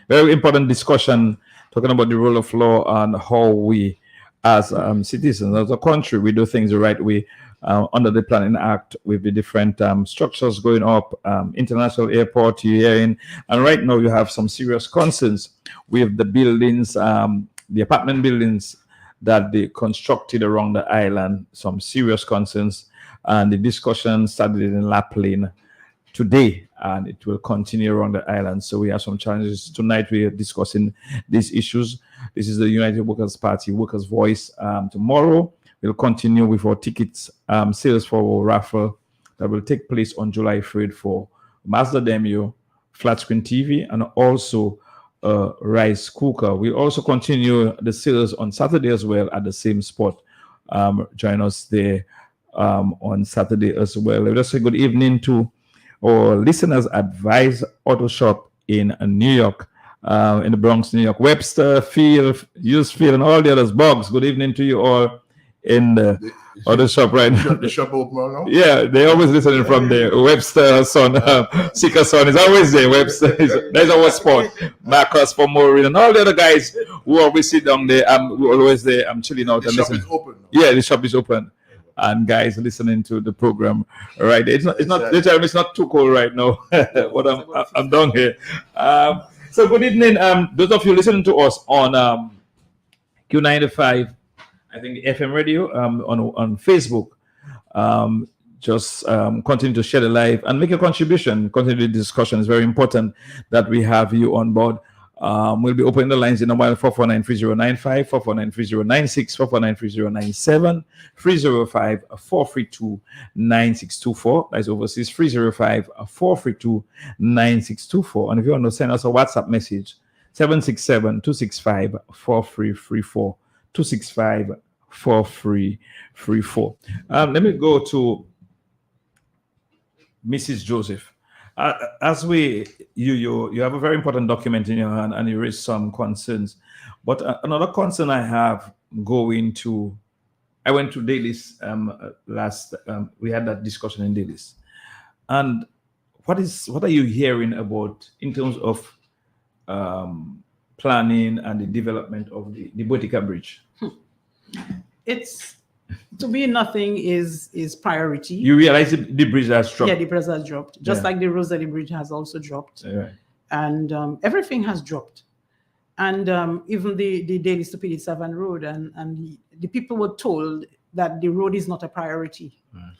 Very important discussion talking about the rule of law and how we, as citizens, as a country, we do things the right way under the Planning Act with the different structures going up, international airport you're hearing. And right now you have some serious concerns with the buildings the apartment buildings that they constructed around the island, some serious concerns, and the discussion started in La Plaine today, and it will continue around the island. So we have some challenges. Tonight we are discussing these issues. This is the United Workers' Party Workers' Voice. Tomorrow we'll continue with our tickets sales for our raffle that will take place on July 3rd for Mazda Demio, flat screen TV, and also rice cooker. We'll also continue the sales on Saturday as well at the same spot. Join us there on Saturday as well. Let us say good evening to our listeners at Vice Auto Shop in New York, in the Bronx, New York. Webster, Field, Hughes and all the others. Boggs, good evening to you all in the auto shop right now. The shop open now? Yeah, they always listening from there. Webster, son, Seeker son is always there. Webster, there's our spot. Marcus for Maureen and all the other guys who always sit down there. I'm always there. I'm chilling out. The shop is open now. Yeah, the shop is open. And guys listening to the program right there. It's not too cold right now. But I'm down here. So good evening. Those of you listening to us on Q95, I think the FM radio, on Facebook. Just continue to share the live and make a contribution. Continue the discussion. It's very important that we have you on board. We'll be opening the lines in the mobile 4493095, 4493096, 4493097, 305-432-9624. That's overseas 305-432-9624. And if you want to send us a WhatsApp message, 767-265-4334, 265-4334. Let me go to Mrs. Joseph. As you have a very important document in your hand, and you raised some concerns. But another concern I have I went to Daly's last. We had that discussion in Daly's, and what are you hearing about in terms of planning and the development of the Botica Bridge? It's, to me, nothing is priority. You realize the bridge has dropped? Yeah, the bridge has dropped. Just like the Rosalie Bridge has also dropped. Right. And everything has dropped. And even the Daily Stupidity Savannah Road, and the people were told that the road is not a priority.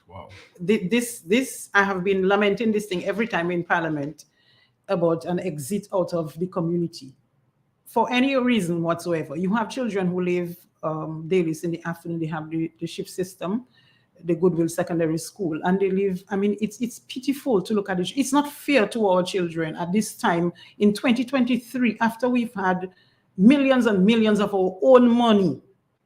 Wow. This I have been lamenting this thing every time in Parliament about an exit out of the community. For any reason whatsoever. You have children who live dailies in the afternoon. They have the shift system, the Goodwill Secondary School, and they live. I mean, it's pitiful to look at it. It's not fair to our children at this time in 2023, after we've had millions and millions of our own money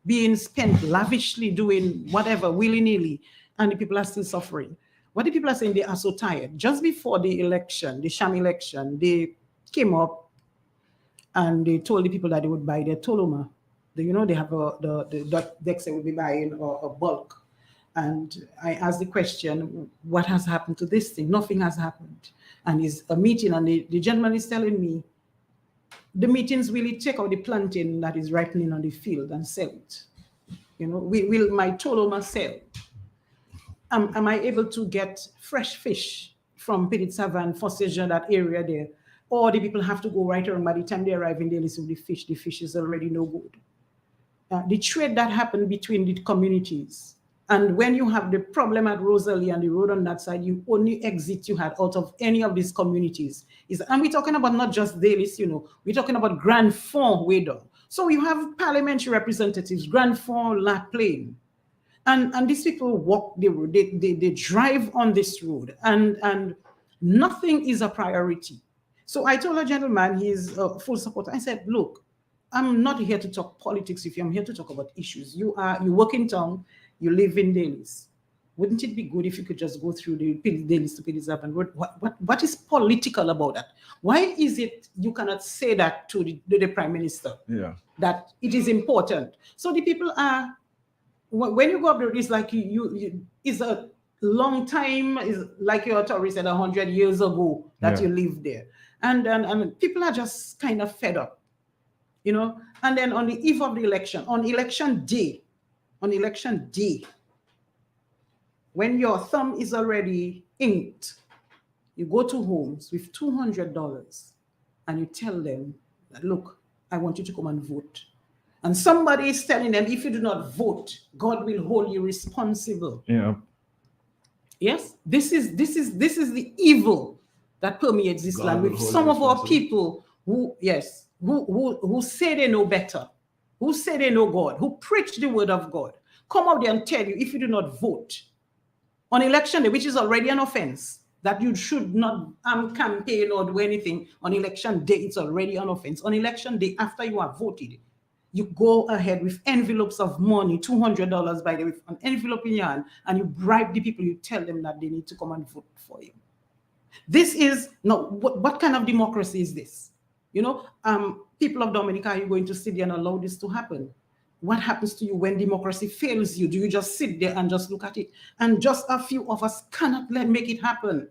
being spent lavishly doing whatever willy-nilly, and the people are still suffering. What the people are saying, they are so tired. Just before the election, the sham election, they came up and they told the people that they would buy their Toloma. They have the Dexter will be buying a bulk. And I asked the question, what has happened to this thing? Nothing has happened. And it's a meeting, and the gentleman is telling me, the meetings really take out the plantain that is ripening on the field and sell it. Will my Toloma sell? Am I able to get fresh fish from Petit Savan, Fosseja, that area there? Or the people have to go right around. By the time they arrive in Daly with the fish is already no good. The trade that happened between the communities. And when you have the problem at Rosalie and the road on that side, you only exit you had out of any of these communities. And we're talking about not just Dalis, we're talking about Grand Fond way down. So you have parliamentary representatives, Grand Fond, La Plaine. And these people walk the road, they drive on this road, and nothing is a priority. So I told a gentleman, he's a full supporter. I said, look, I'm not here to talk politics with you. I'm here to talk about issues. You work in town, you live in Dailies. Wouldn't it be good if you could just go through the Dailies to Pidizap and what is political about that? Why is it you cannot say that to the Prime Minister? Yeah. That it is important. So the people are, when you go up there, it's like it's a long time, is like your tourist said 100 years ago that you lived there. And people are just kind of fed up, And then on the eve of the election, on election day, when your thumb is already inked, you go to homes with $200 and you tell them, look, I want you to come and vote. And somebody is telling them, if you do not vote, God will hold you responsible. Yeah. Yes, this is the evil that permeates this God land will with hold some you of our responsible. people who say they know better, who say they know God, who preach the word of God, come out there and tell you, if you do not vote on election day, which is already an offense, that you should not campaign or do anything on election day, it's already an offense. On election day, after you have voted, you go ahead with envelopes of money, $200 by the way, an envelope in your hand, and you bribe the people, you tell them that they need to come and vote for you. This is, no, what kind of democracy is this? You know, people of Dominica, are you going to sit there and allow this to happen? What happens to you when democracy fails you? Do you just sit there and just look at it? And just a few of us cannot make it happen.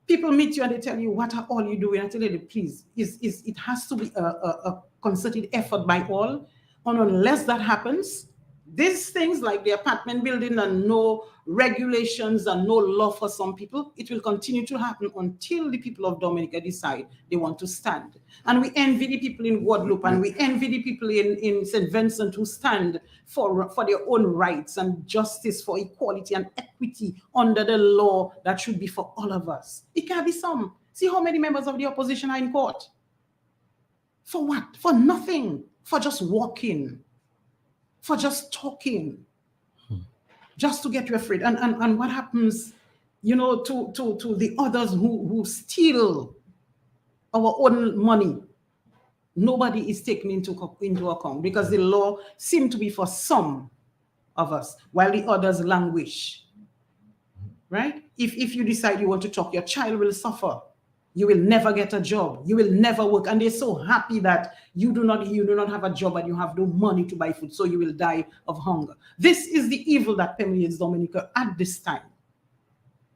People meet you and they tell you, what are all you doing? I tell you, please, it has to be a concerted effort by all. And unless that happens, these things like the apartment building and no regulations and no law for some people, it will continue to happen until the people of Dominica decide they want to stand. And we envy the people in Guadeloupe and we envy the people in St. Vincent who stand for their own rights and justice, for equality and equity under the law that should be for all of us. It can't be some. See how many members of the opposition are in court? For what? For nothing. For just walking. For just talking. Just to get you afraid. And what happens, you know, to the others who steal our own money? Nobody is taken into account because the law seems to be for some of us while the others languish. Right? If you decide you want to talk, your child will suffer. You will never get a job. You will never work. And they're so happy that you do not have a job and you have no money to buy food, so you will die of hunger. This is the evil that permeates Dominica at this time.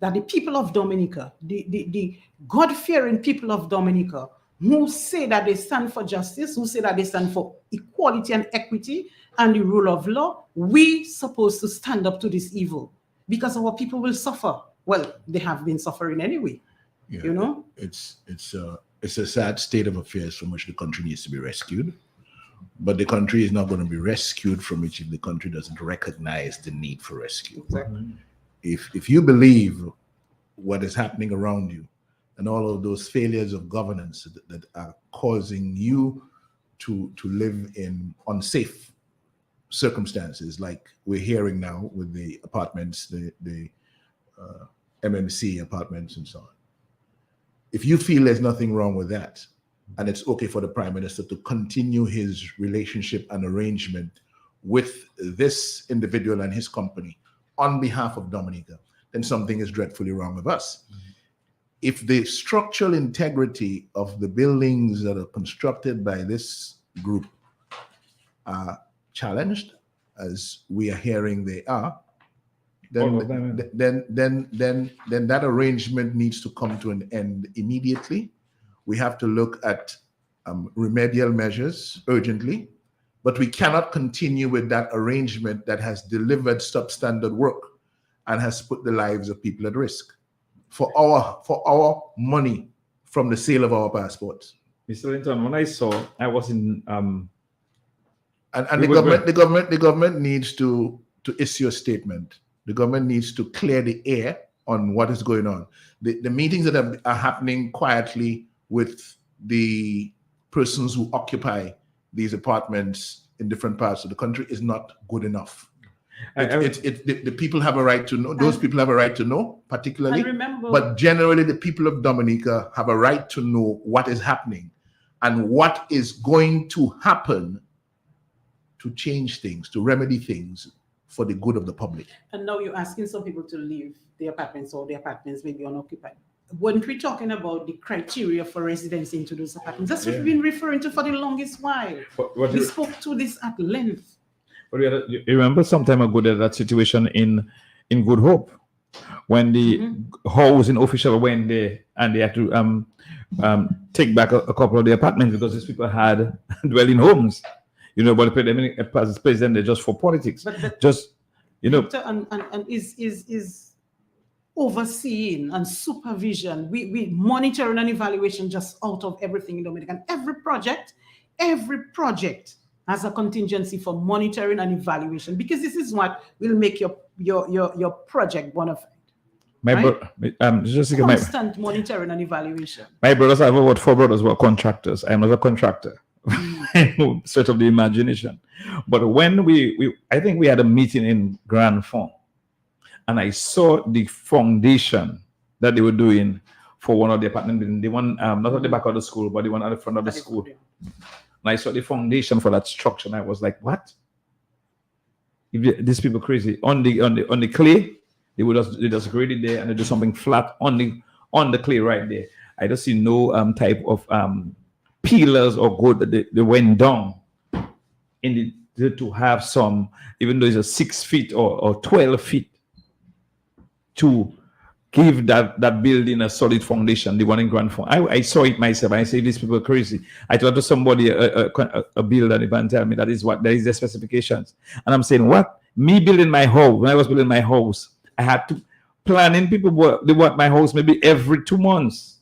That the people of Dominica, the God-fearing people of Dominica, who say that they stand for justice, who say that they stand for equality and equity and the rule of law, we supposed to stand up to this evil because our people will suffer. Well, they have been suffering anyway. Yeah, you know, it's a sad state of affairs from which the country needs to be rescued. But the country is not going to be rescued from it if the country doesn't recognize the need for rescue. Exactly. If you believe what is happening around you and all of those failures of governance that are causing you to live in unsafe circumstances, like we're hearing now with the apartments, the MMC apartments and so on. If you feel there's nothing wrong with that, and it's okay for the Prime Minister to continue his relationship and arrangement with this individual and his company on behalf of Dominica, then something is dreadfully wrong with us. Mm-hmm. If the structural integrity of the buildings that are constructed by this group are challenged, as we are hearing they are, then that arrangement needs to come to an end immediately. We have to look at remedial measures urgently, but we cannot continue with that arrangement that has delivered substandard work and has put the lives of people at risk for our money from the sale of our passports. Mr. Linton, when I was in and the government needs to issue a statement. The government needs to clear the air on what is going on. The meetings that are happening quietly with the persons who occupy these apartments in different parts of the country is not good enough. The people have a right to know. Those people have a right to know, particularly. But generally, the people of Dominica have a right to know what is happening and what is going to happen to change things, to remedy things for the good of the public. And now you're asking some people to leave the apartments, or the apartments may be unoccupied. Weren't we talking about the criteria for residency into those apartments? That's what we've been referring to for the longest while. We spoke to this at length. But you remember some time ago that situation in Good Hope, when the housing official went there and they had to take back a couple of the apartments because these people had dwelling homes. You know, but the president, they're just for politics. But just, you know. And is overseeing and supervision, we monitoring and evaluation just out of everything in Dominica. And every project as a contingency for monitoring and evaluation, because this is what will make your project bona fide. My Right? just Constant monitoring and evaluation. my brothers, I have about 4 brothers who are contractors. I'm not a contractor. Sort of the imagination. But when I think we had a meeting in Grand Fond, and I saw the foundation that they were doing for one of the apartment buildings, the one not at the back of the school, but the one at the front of the school. And I saw the foundation for that structure, and I was like, "What? These people crazy on the clay? They just grade it there and they do something flat on the clay right there. I don't see no type of pillars or good that they went down in to have some, even though it's a 6 feet or 12 feet, to give that building a solid foundation, the one in Grand Fond. I saw it myself. I say these people are crazy. I told to somebody, a builder, and tell me that is the specifications. And I'm saying, what? Me building my house, when I was building my house, I had to planning people they want my house maybe every 2 months,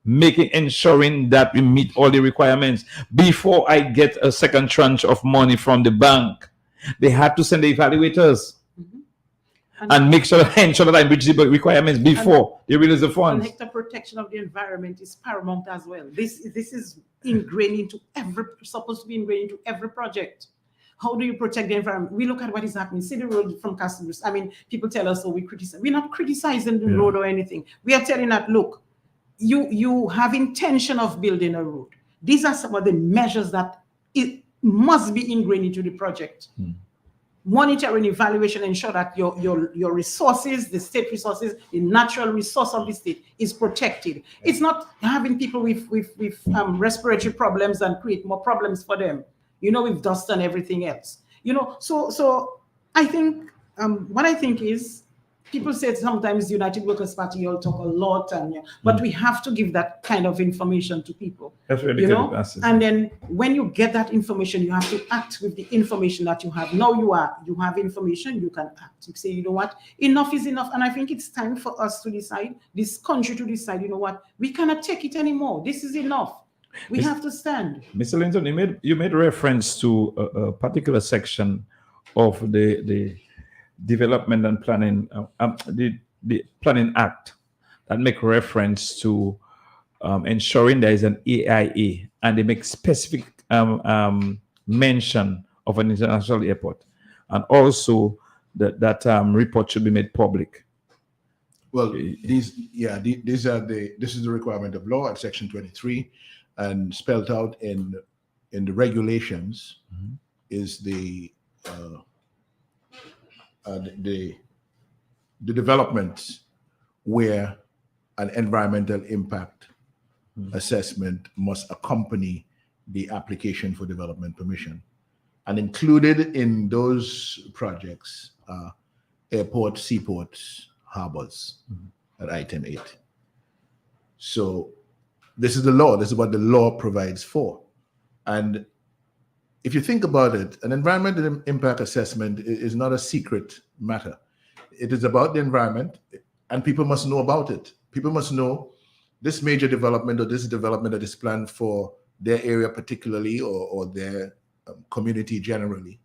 ensuring that we meet all the requirements before I get a second tranche of money from the bank. They had to send the evaluators. And ensure that I reach the requirements before they release the funds. And hectare protection of the environment is paramount as well. This is ingrained into supposed to be ingrained into every project. How do you protect the environment? We look at what is happening. See the road from customers. I mean, people tell us, we criticize. We're not criticizing the road or anything. We are telling that, look, you have intention of building a road. These are some of the measures that it must be ingrained into the project. Monitoring, evaluation, ensure that your resources, the state resources, the natural resource of the state is protected. It's not having people with respiratory problems and create more problems for them, with dust and everything else. So I think what I think is, people say sometimes United Workers Party, you'll talk a lot, but we have to give that kind of information to people. That's really good. And then when you get that information, you have to act with the information that you have. Now you have information, you can act. You say, you know what, enough is enough. And I think it's time for us to decide, this country to decide, you know what, we cannot take it anymore. This is enough. We have to stand. Mr. Linton, you made reference to a particular section of the Development and Planning, the Planning Act, that make reference to ensuring there is an AIA, and they make specific mention of an international airport, and also that report should be made public. Well, this is the requirement of law at Section 23, and spelled out in the regulations is the developments where an environmental impact assessment must accompany the application for development permission. And included in those projects are airports, seaports, harbors at item 8. So this is the law. This is what the law provides for. And if you think about it, an environmental impact assessment is not a secret matter. It is about the environment, and people must know about it. People must know this major development or this development that is planned for their area particularly, or their community generally.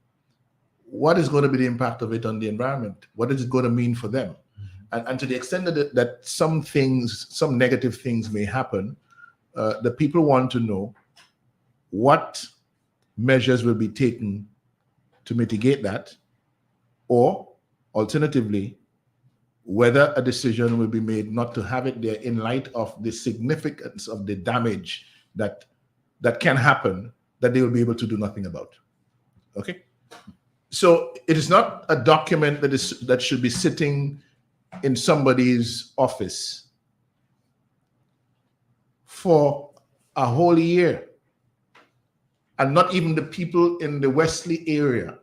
What is going to be the impact of it on the environment? What is it going to mean for them? And to the extent that some negative things may happen, the people want to know what measures will be taken to mitigate that, or alternatively, whether a decision will be made not to have it there in light of the significance of the damage that can happen, that they will be able to do nothing about. Okay? So it is not a document that should be sitting in somebody's office for a whole year. And not even the people in the Wesley area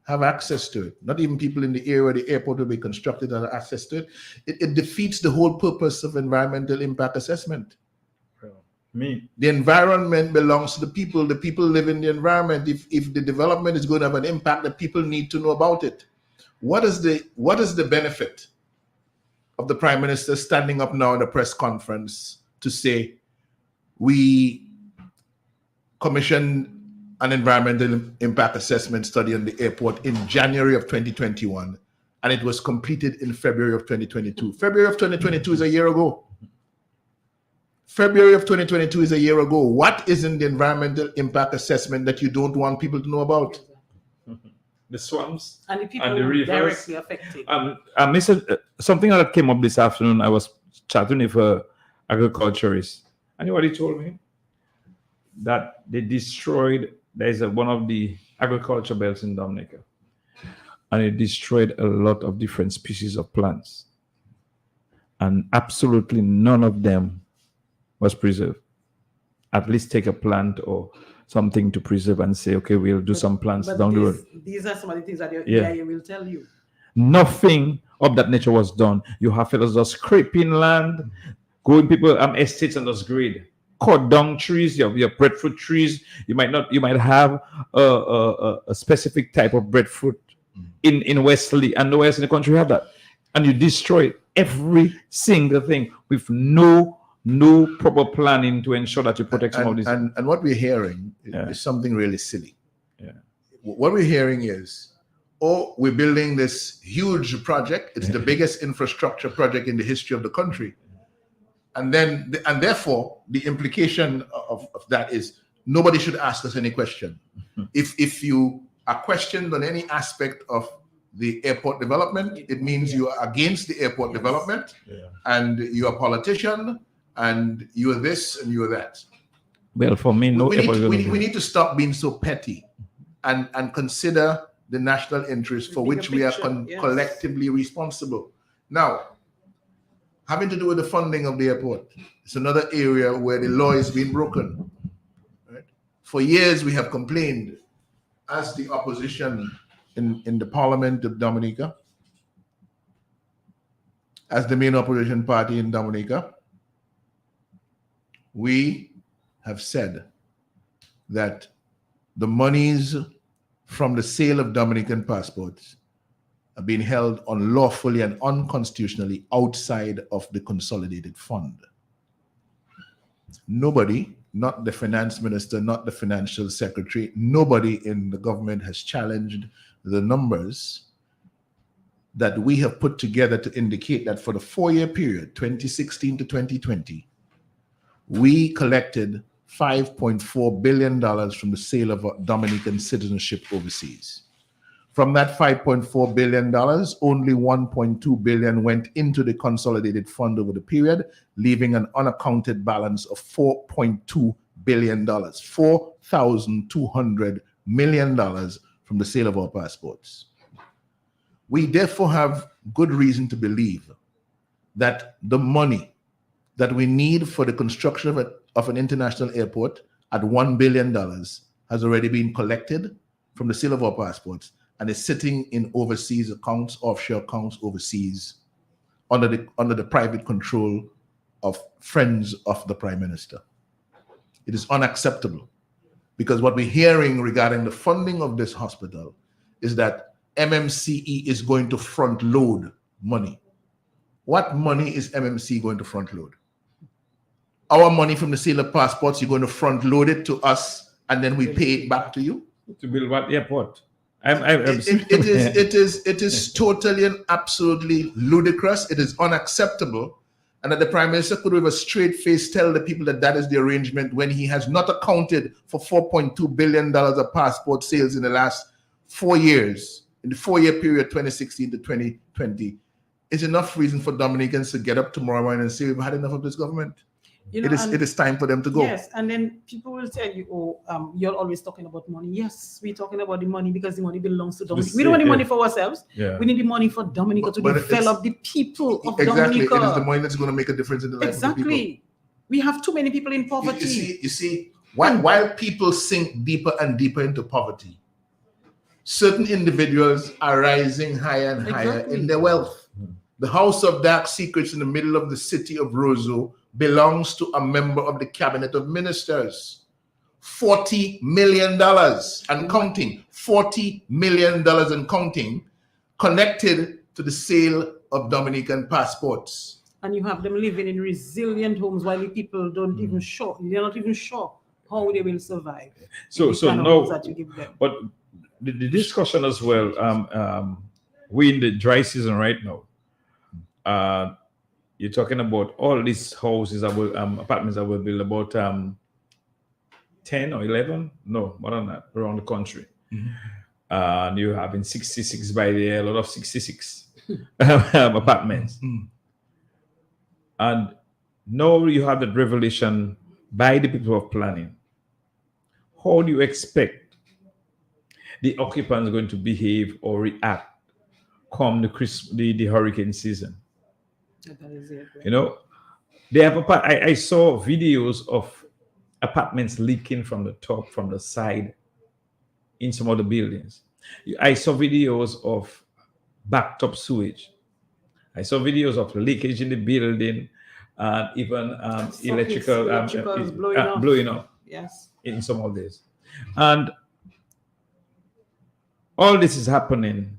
have access to it. Not even people in the area where the airport will be constructed have access to it. It defeats the whole purpose of environmental impact assessment. The environment belongs to the people. The people live in the environment. If the development is going to have an impact, the people need to know about it. What is the benefit of the Prime Minister standing up now in a press conference to say, we commissioned an environmental impact assessment study on the airport in January of 2021, and it was completed in February of 2022. February of 2022 is a year ago. February of 2022 is a year ago. What is in the environmental impact assessment that you don't want people to know about? The swamps And the people and the rivers. directly affected. Something that came up this afternoon. I was chatting with an agriculturist, and you know what he told me? That they destroyed. There's one of the agriculture belts in Dominica, and it destroyed a lot of different species of plants, and absolutely none of them was preserved. At least take a plant or something to preserve and say, okay, we'll do some plants down the road. These are some of the things that your Yeah. EIA will tell you. Nothing of that nature was done. You have fellows just scraping land, going people estates and just grade. Cut down trees, you have your breadfruit trees. You might have a specific type of breadfruit in Wesley, and nowhere else in the country have that. And you destroy every single thing with no proper planning to ensure that you protect some of these. And what we're hearing is something really silly. Yeah. What we're hearing is, we're building this huge project. It's the biggest infrastructure project in the history of the country. And therefore, the implication of that is nobody should ask us any question. If you are questioned on any aspect of the airport development, it means you are against the airport development, and you're a politician, and you're this and you're that. Well, for me, we need to stop being so petty and consider the national interest for which we are collectively responsible. Now, having to do with the funding of the airport, it's another area where the law is being broken. Right? For years, we have complained as the opposition in the Parliament of Dominica, as the main opposition party in Dominica, we have said that the monies from the sale of Dominican passports are being held unlawfully and unconstitutionally outside of the consolidated fund. Nobody, not the finance minister, not the financial secretary, nobody in the government has challenged the numbers that we have put together to indicate that for the 4-year period, 2016 to 2020, we collected $5.4 billion from the sale of Dominican citizenship overseas. From that $5.4 billion, only $1.2 billion went into the consolidated fund over the period, leaving an unaccounted balance of $4.2 billion, $4,200 million from the sale of our passports. We therefore have good reason to believe that the money that we need for the construction of an international airport at $1 billion has already been collected from the sale of our passports and is sitting in overseas accounts, offshore accounts overseas, under the private control of friends of the Prime Minister. It is unacceptable, because what we're hearing regarding the funding of this hospital is that MMCE is going to front load money. What money is MMC going to front load? Our money from the sale of passports, you're going to front load it to us and then we pay it back to you? To build what airport? It is totally and absolutely ludicrous. It is unacceptable. And that the Prime Minister could with a straight face tell the people that that is the arrangement when he has not accounted for $4.2 billion of passport sales in the last 4 years, in the 4-year period, 2016 to 2020, is enough reason for Dominicans to get up tomorrow morning and say, we've had enough of this government. You know, it is time for them to go. Yes, and then people will tell you, you're always talking about money. Yes, we're talking about the money because the money belongs to Dominica. We don't want the money for ourselves. Yeah. We need the money for Dominica to develop the people of Dominica. It is the money that's going to make a difference in the life of the people. We have too many people in poverty. You see, while people sink deeper and deeper into poverty, certain individuals are rising higher and higher in their wealth. The House of Dark Secrets in the middle of the city of Roseau belongs to a member of the Cabinet of Ministers. $40 million and counting, $40 million and counting, connected to the sale of Dominican passports. And you have them living in resilient homes while the people don't even show. They're not even sure how they will survive. So Any kind of no, house that you give them. but the discussion as well. We in the dry season right now. You're talking about all these houses that will apartments that will build about 10 or 11, no more than that, around the country. And you having 66 by there, a lot of 66 apartments. And now you have that revelation by the people of planning. How do you expect the occupants going to behave or react come the hurricane season? That is it. You know, they have I saw videos of apartments leaking from the top, from the side, in some of the buildings. I saw videos of backed up sewage. I saw videos of leakage in the building, and even electricals blowing up Yes. in some of this. And all this is happening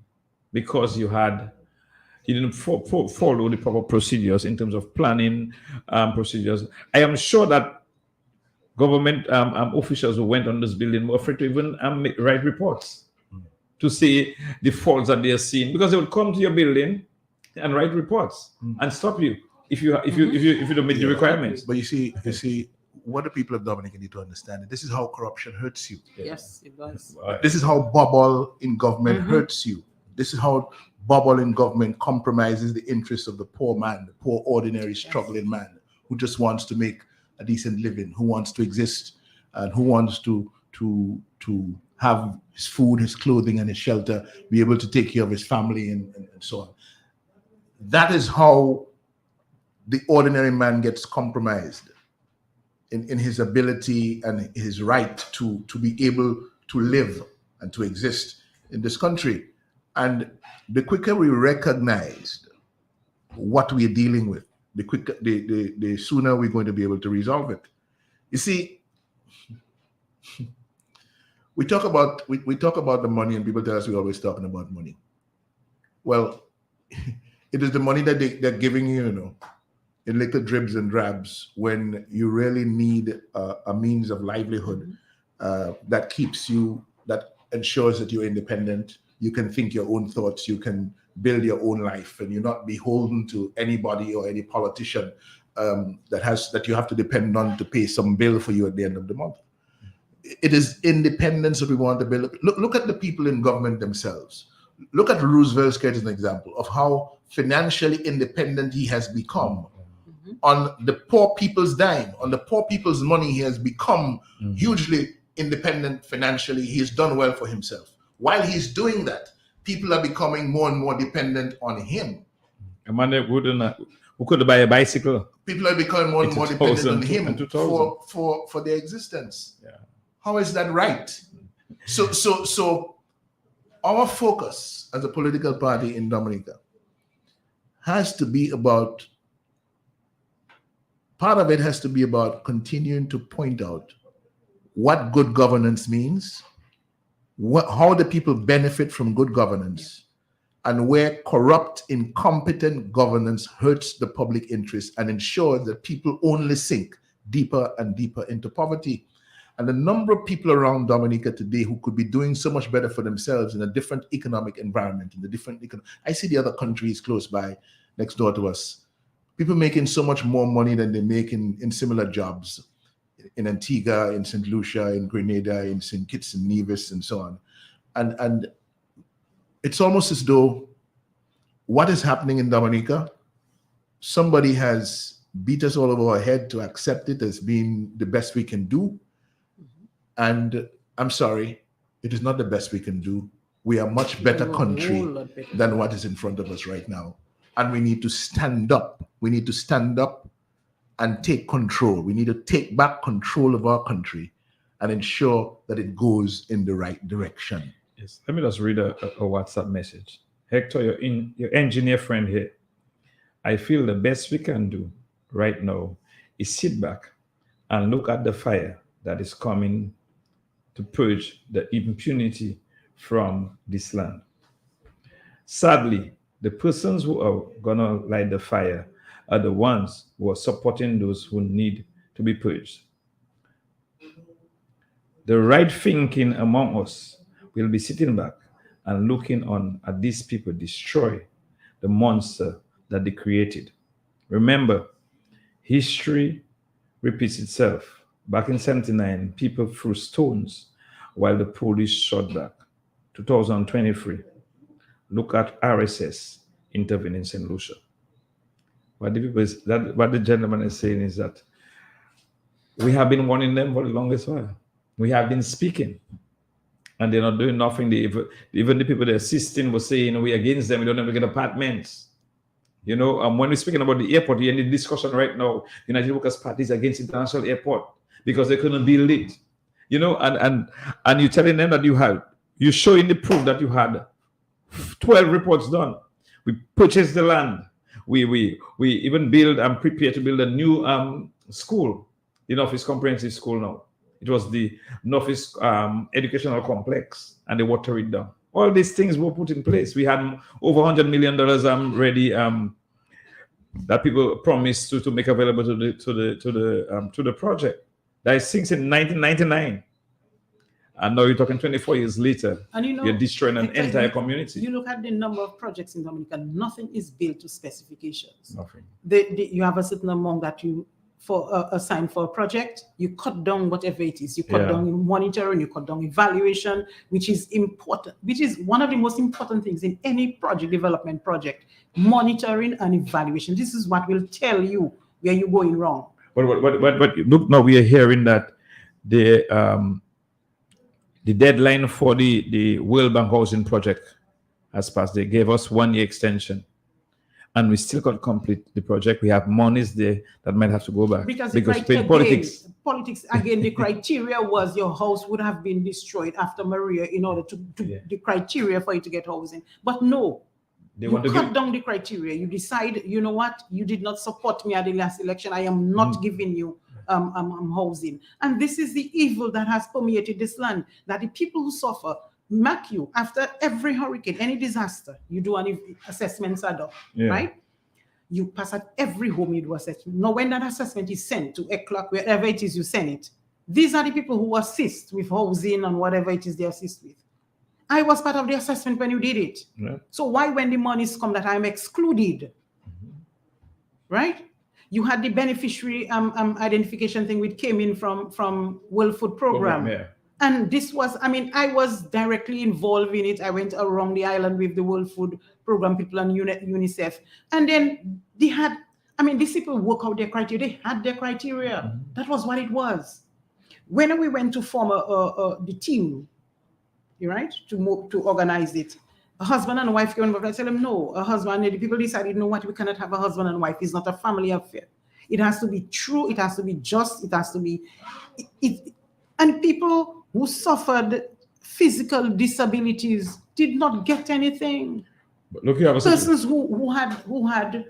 because you didn't follow the proper procedures in terms of planning procedures. I am sure that government officials who went on this building were afraid to even write reports to see the faults that they are seeing, because they would come to your building and write reports and stop you if you don't meet the requirements. But you see, what the people of Dominica need to understand, this is how corruption hurts you. Yes, it does. This is how bubble in government hurts you. This is how bubble in government compromises the interests of the poor man, the poor, ordinary, struggling man who just wants to make a decent living, who wants to exist, and who wants to have his food, his clothing, and his shelter, be able to take care of his family and so on. That is how the ordinary man gets compromised in his ability and his right to be able to live and to exist in this country. And the quicker we recognize what we're dealing with, the sooner we're going to be able to resolve it. You see, we talk about the money, and people tell us we're always talking about money. Well, it is the money that they're giving you, in little dribs and drabs, when you really need a means of livelihood that keeps you, that ensures that you're independent. You can think your own thoughts. You can build your own life, and you're not beholden to anybody or any politician that you have to depend on to pay some bill for you at the end of the month. It is independence that we want to build. Look at the people in government themselves. Look at Roosevelt's case as an example of how financially independent he has become. On the poor people's dime, on the poor people's money, he has become hugely independent financially. He has done well for himself. While he's doing that, people are becoming more and more dependent on him. A man who could buy a bicycle. People are becoming more and more dependent on him for their existence. Yeah. How is that right? So our focus as a political party in Dominica has to be about, part of it has to be about continuing to point out what good governance means, how the people benefit from good governance, and where corrupt, incompetent governance hurts the public interest and ensures that people only sink deeper and deeper into poverty. And the number of people around Dominica today who could be doing so much better for themselves in a different economic environment, I see the other countries close by, next door to us, people making so much more money than they make in similar jobs in Antigua, in St. Lucia, in Grenada, in St. Kitts and Nevis, and so on. And it's almost as though what is happening in Dominica, somebody has beat us all over our head to accept it as being the best we can do. And I'm sorry, it is not the best we can do. We are a much better country than what is in front of us right now. And we need to stand up. We need to stand up and take control. We need to take back control of our country and ensure that it goes in the right direction. Yes. Let me just read a WhatsApp message. Hector, your engineer friend here. I feel the best we can do right now is sit back and look at the fire that is coming to purge the impunity from this land. Sadly, the persons who are going to light the fire are the ones who are supporting those who need to be purged. The right thinking among us will be sitting back and looking on at these people destroy the monster that they created. Remember, history repeats itself. Back in 79, people threw stones while the police shot back. 2023, look at RSS intervening in St. Lucia. What the gentleman is saying is that we have been warning them for the longest while. We have been speaking, and they're not doing nothing. Even the people they're assisting were saying we're against them. We don't have to get apartments. When we're speaking about the airport, we're in the discussion right now. United Workers Party is against international airport because they couldn't build it. And you're telling them that you're showing the proof that you had 12 reports done. We purchased the land. We even build and prepare to build a new school, the Northeast Comprehensive School now. It was the Northeast Educational Complex, and they water it down. All these things were put in place. We had over $100 million ready that people promised to make available to the project. That is since in 1999. And now you're talking 24 years later, and you're destroying an entire community. You look at the number of projects in Dominica, nothing is built to specifications. Nothing. You have a certain amount that you assign for a project, you cut down whatever it is. You cut down in monitoring, you cut down evaluation, which is important, which is one of the most important things in any project development project, monitoring and evaluation. This is what will tell you where you're going wrong. But look, now we are hearing that the deadline for the World Bank housing project has passed. They gave us 1 year extension, and we still can't complete the project. We have monies there that might have to go back because politics. Politics again. The criteria was your house would have been destroyed after Maria in order to the criteria for you to get housing. But no, you cut down the criteria. You decide, you know what? You did not support me at the last election. I am not giving you housing. And this is the evil that has permeated this land, that the people who suffer, mark you, after every hurricane, any disaster, you do an assessment, right? You pass at every home, you do assessment. Now, when that assessment is sent to ECLAC, wherever it is you send it, these are the people who assist with housing and whatever it is they assist with. I was part of the assessment when you did it. Yeah. So why, when the monies come, that I'm excluded, right? You had the beneficiary identification thing which came in from World Food Program. And this was, I was directly involved in it. I went around the island with the World Food Program people and UNICEF. And then they had, these people work out their criteria. They had their criteria. That was what it was. When we went to form the team, right, to organize it, a husband and a wife came involved. I tell them, no, a husband, and the people decided, you know what, we cannot have a husband and wife. It's not a family affair. It has to be true. It has to be just. It has to be, and people who suffered physical disabilities did not get anything. But look, you have persons who had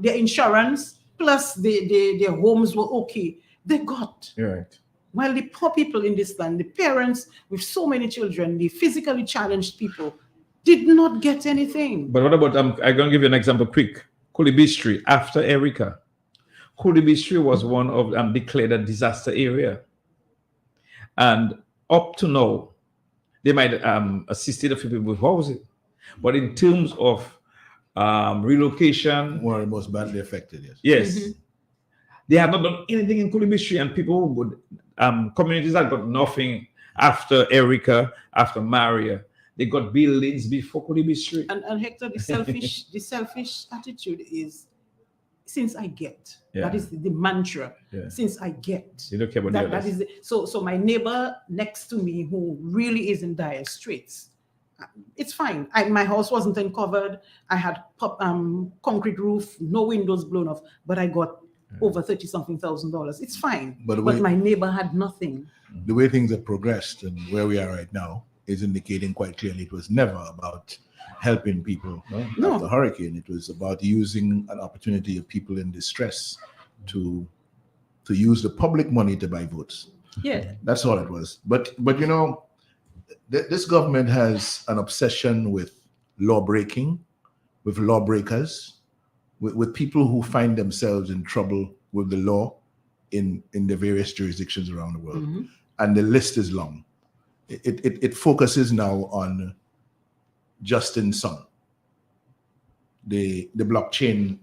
their insurance plus their homes were okay. They got. You're right. While the poor people in this land, the parents with so many children, the physically challenged people, did not get anything. But what about, I'm going to give you an example quick. Kulibistri, after Erica, Kulibistri was one of declared a disaster area. And up to now, they might assisted a few people with housing. But in terms of relocation, one of the most badly affected, yes. Yes. They have not done anything in Kulibistri, and people would, communities that got nothing after Erica, after Maria. They got buildings before Kulibistri. And Hector, the selfish attitude is, since I get. That is the mantra. Since I get. You don't care about that is so my neighbor next to me who really is in dire straits, it's fine. My house wasn't uncovered. I had concrete roof, no windows blown off, but I got over $30-something thousand. It's fine. But my neighbor had nothing. The way things have progressed and where we are right now is indicating quite clearly it was never about helping people after the hurricane. It was about using an opportunity of people in distress to use the public money to buy votes. Yeah, that's all it was. But you know, this government has an obsession with law breaking, with lawbreakers, with people who find themselves in trouble with the law in the various jurisdictions around the world. and the list is long. It focuses now on Justin Sun, the blockchain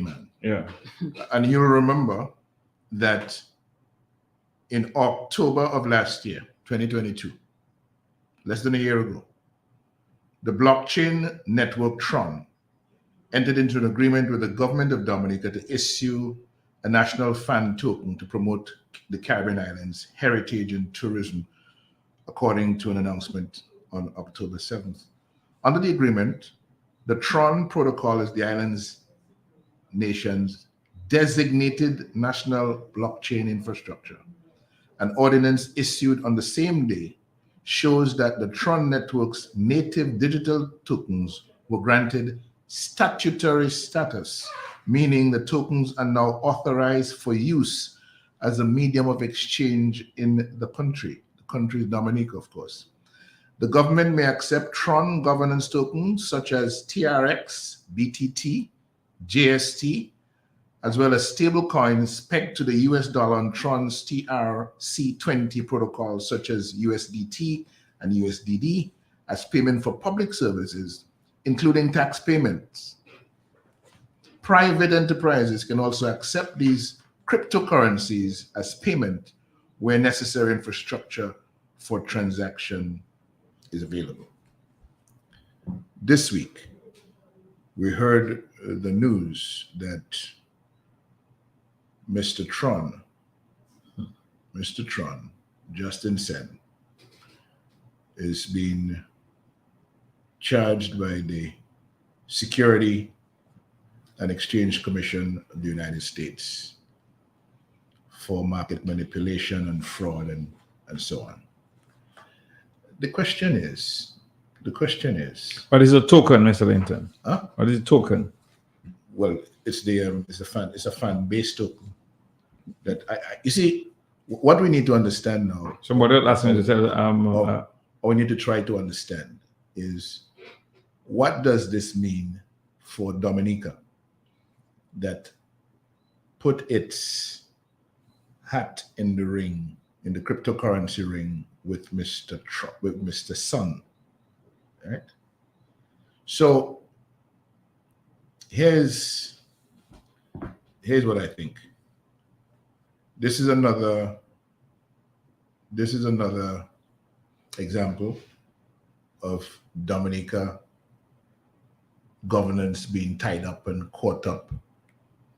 man. Yeah. And you'll remember that in October of last year, 2022, less than a year ago, the blockchain network Tron entered into an agreement with the government of Dominica to issue a national fan token to promote the Caribbean islands' heritage and tourism, according to an announcement on October 7th. Under the agreement, the Tron protocol is the island's nation's designated national blockchain infrastructure. An ordinance issued on the same day shows that the Tron network's native digital tokens were granted statutory status, meaning the tokens are now authorized for use as a medium of exchange in the country. The country is Dominica, of course. The government may accept Tron governance tokens such as TRX, BTT, JST, as well as stable coins pegged to the US dollar on Tron's TRC20 protocols such as USDT and USDD as payment for public services, including tax payments. Private enterprises can also accept these cryptocurrencies as payment where necessary infrastructure for transaction is available. This week, we heard the news that Mr. Tron, Justin Sen, is being charged by the Security and Exchange Commission of the United States for market manipulation and fraud and so on. The question is, What is a token, Mr. Linton? huh? What is a token? Well, it's a fan-based token. That you see, what we need to understand now. Somebody asked me to tell. What we need to try to understand is, what does this mean for Dominica that put its hat in the ring, in the cryptocurrency ring with Mr. Sun, right? So here's what I think. This is another example of Dominica governance being tied up and caught up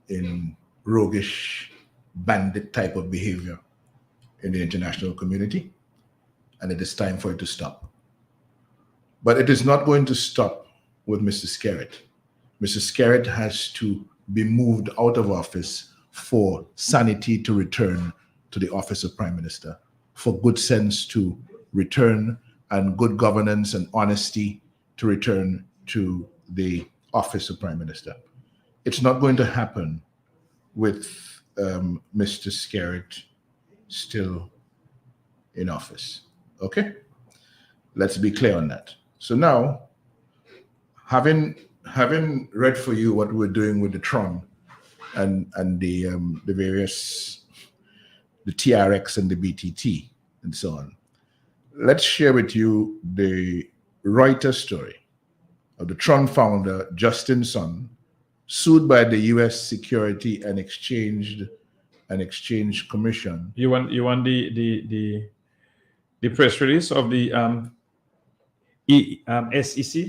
in roguish bandit type of behavior in the international community, and it is time for it to stop. But it is not going to stop with Mr. Skerritt. Mr. Skerritt has to be moved out of office for sanity to return to the office of Prime Minister, for good sense to return, and good governance and honesty to return to the office of Prime Minister. It's not going to happen with Mr. Skerritt still in office. Okay? Let's be clear on that. So now, having read for you what we're doing with the Tron and the various, the TRX and the BTT and so on, let's share with you the Reuters story of the Tron founder, Justin Sun, sued by the U.S. Security and Exchange Commission. You want the press release of the SEC?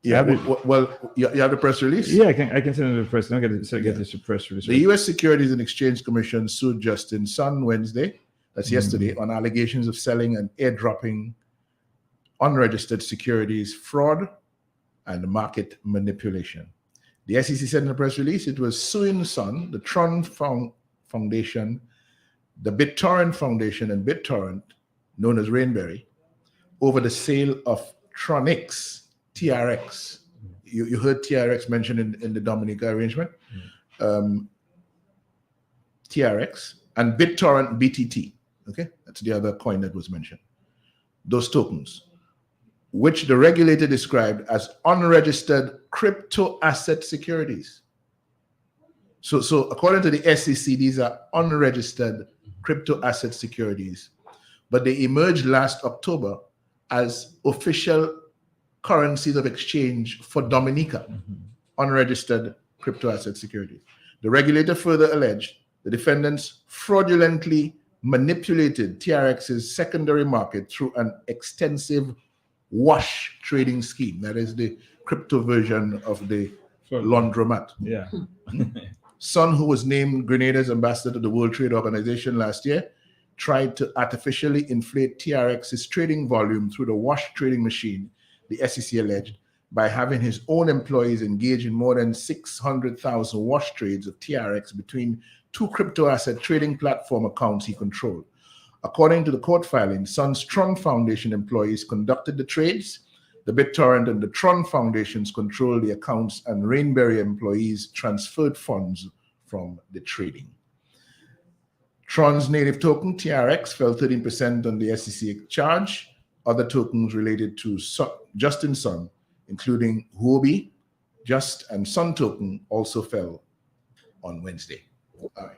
Yeah, well, you have the press release? Yeah, I can send it to the press. I'll get this press release. The U.S. Securities and Exchange Commission sued Justin Sun Wednesday, that's yesterday, on allegations of selling and airdropping unregistered securities, fraud, and market manipulation. The SEC said in a press release it was suing Sun, the Tron Foundation, the BitTorrent Foundation, and BitTorrent, known as Rainberry, over the sale of Tronix, TRX. You heard TRX mentioned in the Dominica arrangement. TRX and BitTorrent BTT. Okay, that's the other coin that was mentioned. Those tokens, which the regulator described as unregistered crypto asset securities. So according to the SEC, these are unregistered crypto asset securities, but they emerged last October as official currencies of exchange for Dominica, unregistered crypto asset securities. The regulator further alleged the defendants fraudulently manipulated TRX's secondary market through an extensive wash trading scheme. That is the crypto version of the laundromat. Yeah. Sun, who was named Grenada's ambassador to the World Trade Organization last year, tried to artificially inflate TRX's trading volume through the wash trading machine, the SEC alleged, by having his own employees engage in more than 600,000 wash trades of TRX between two crypto asset trading platform accounts he controlled. According to the court filing, Sun's Tron Foundation employees conducted the trades. The BitTorrent and the Tron Foundations controlled the accounts, and Rainberry employees transferred funds from the trading. Tron's native token, TRX, fell 13% on the SEC charge. Other tokens related to Justin Sun, including U.W.P, Just, and Sun token, also fell on Wednesday. All right.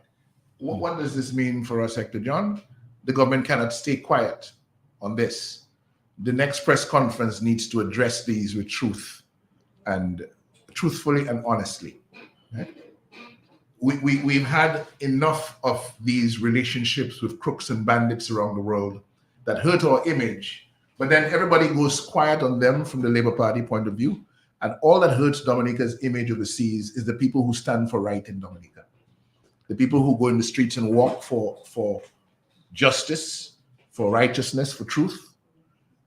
What does this mean for us, Hector John? The government cannot stay quiet on this. The next press conference needs to address these with truth and truthfully and honestly. Right? We've had enough of these relationships with crooks and bandits around the world that hurt our image, but then everybody goes quiet on them from the Labour Party point of view. And all that hurts Dominica's image overseas is the people who stand for right in Dominica. The people who go in the streets and walk for justice, for righteousness, for truth.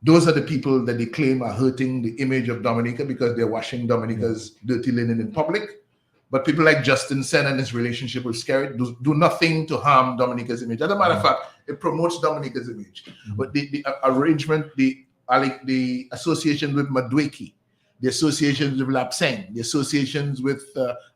Those are the people that they claim are hurting the image of Dominica because they're washing Dominica's dirty linen in public. But people like Justin Sen and his relationship with Skerrit do nothing to harm Dominica's image. As a matter of fact, it promotes Dominica's image. But the arrangement, the association with Madweki, the associations with Lapsang, the associations with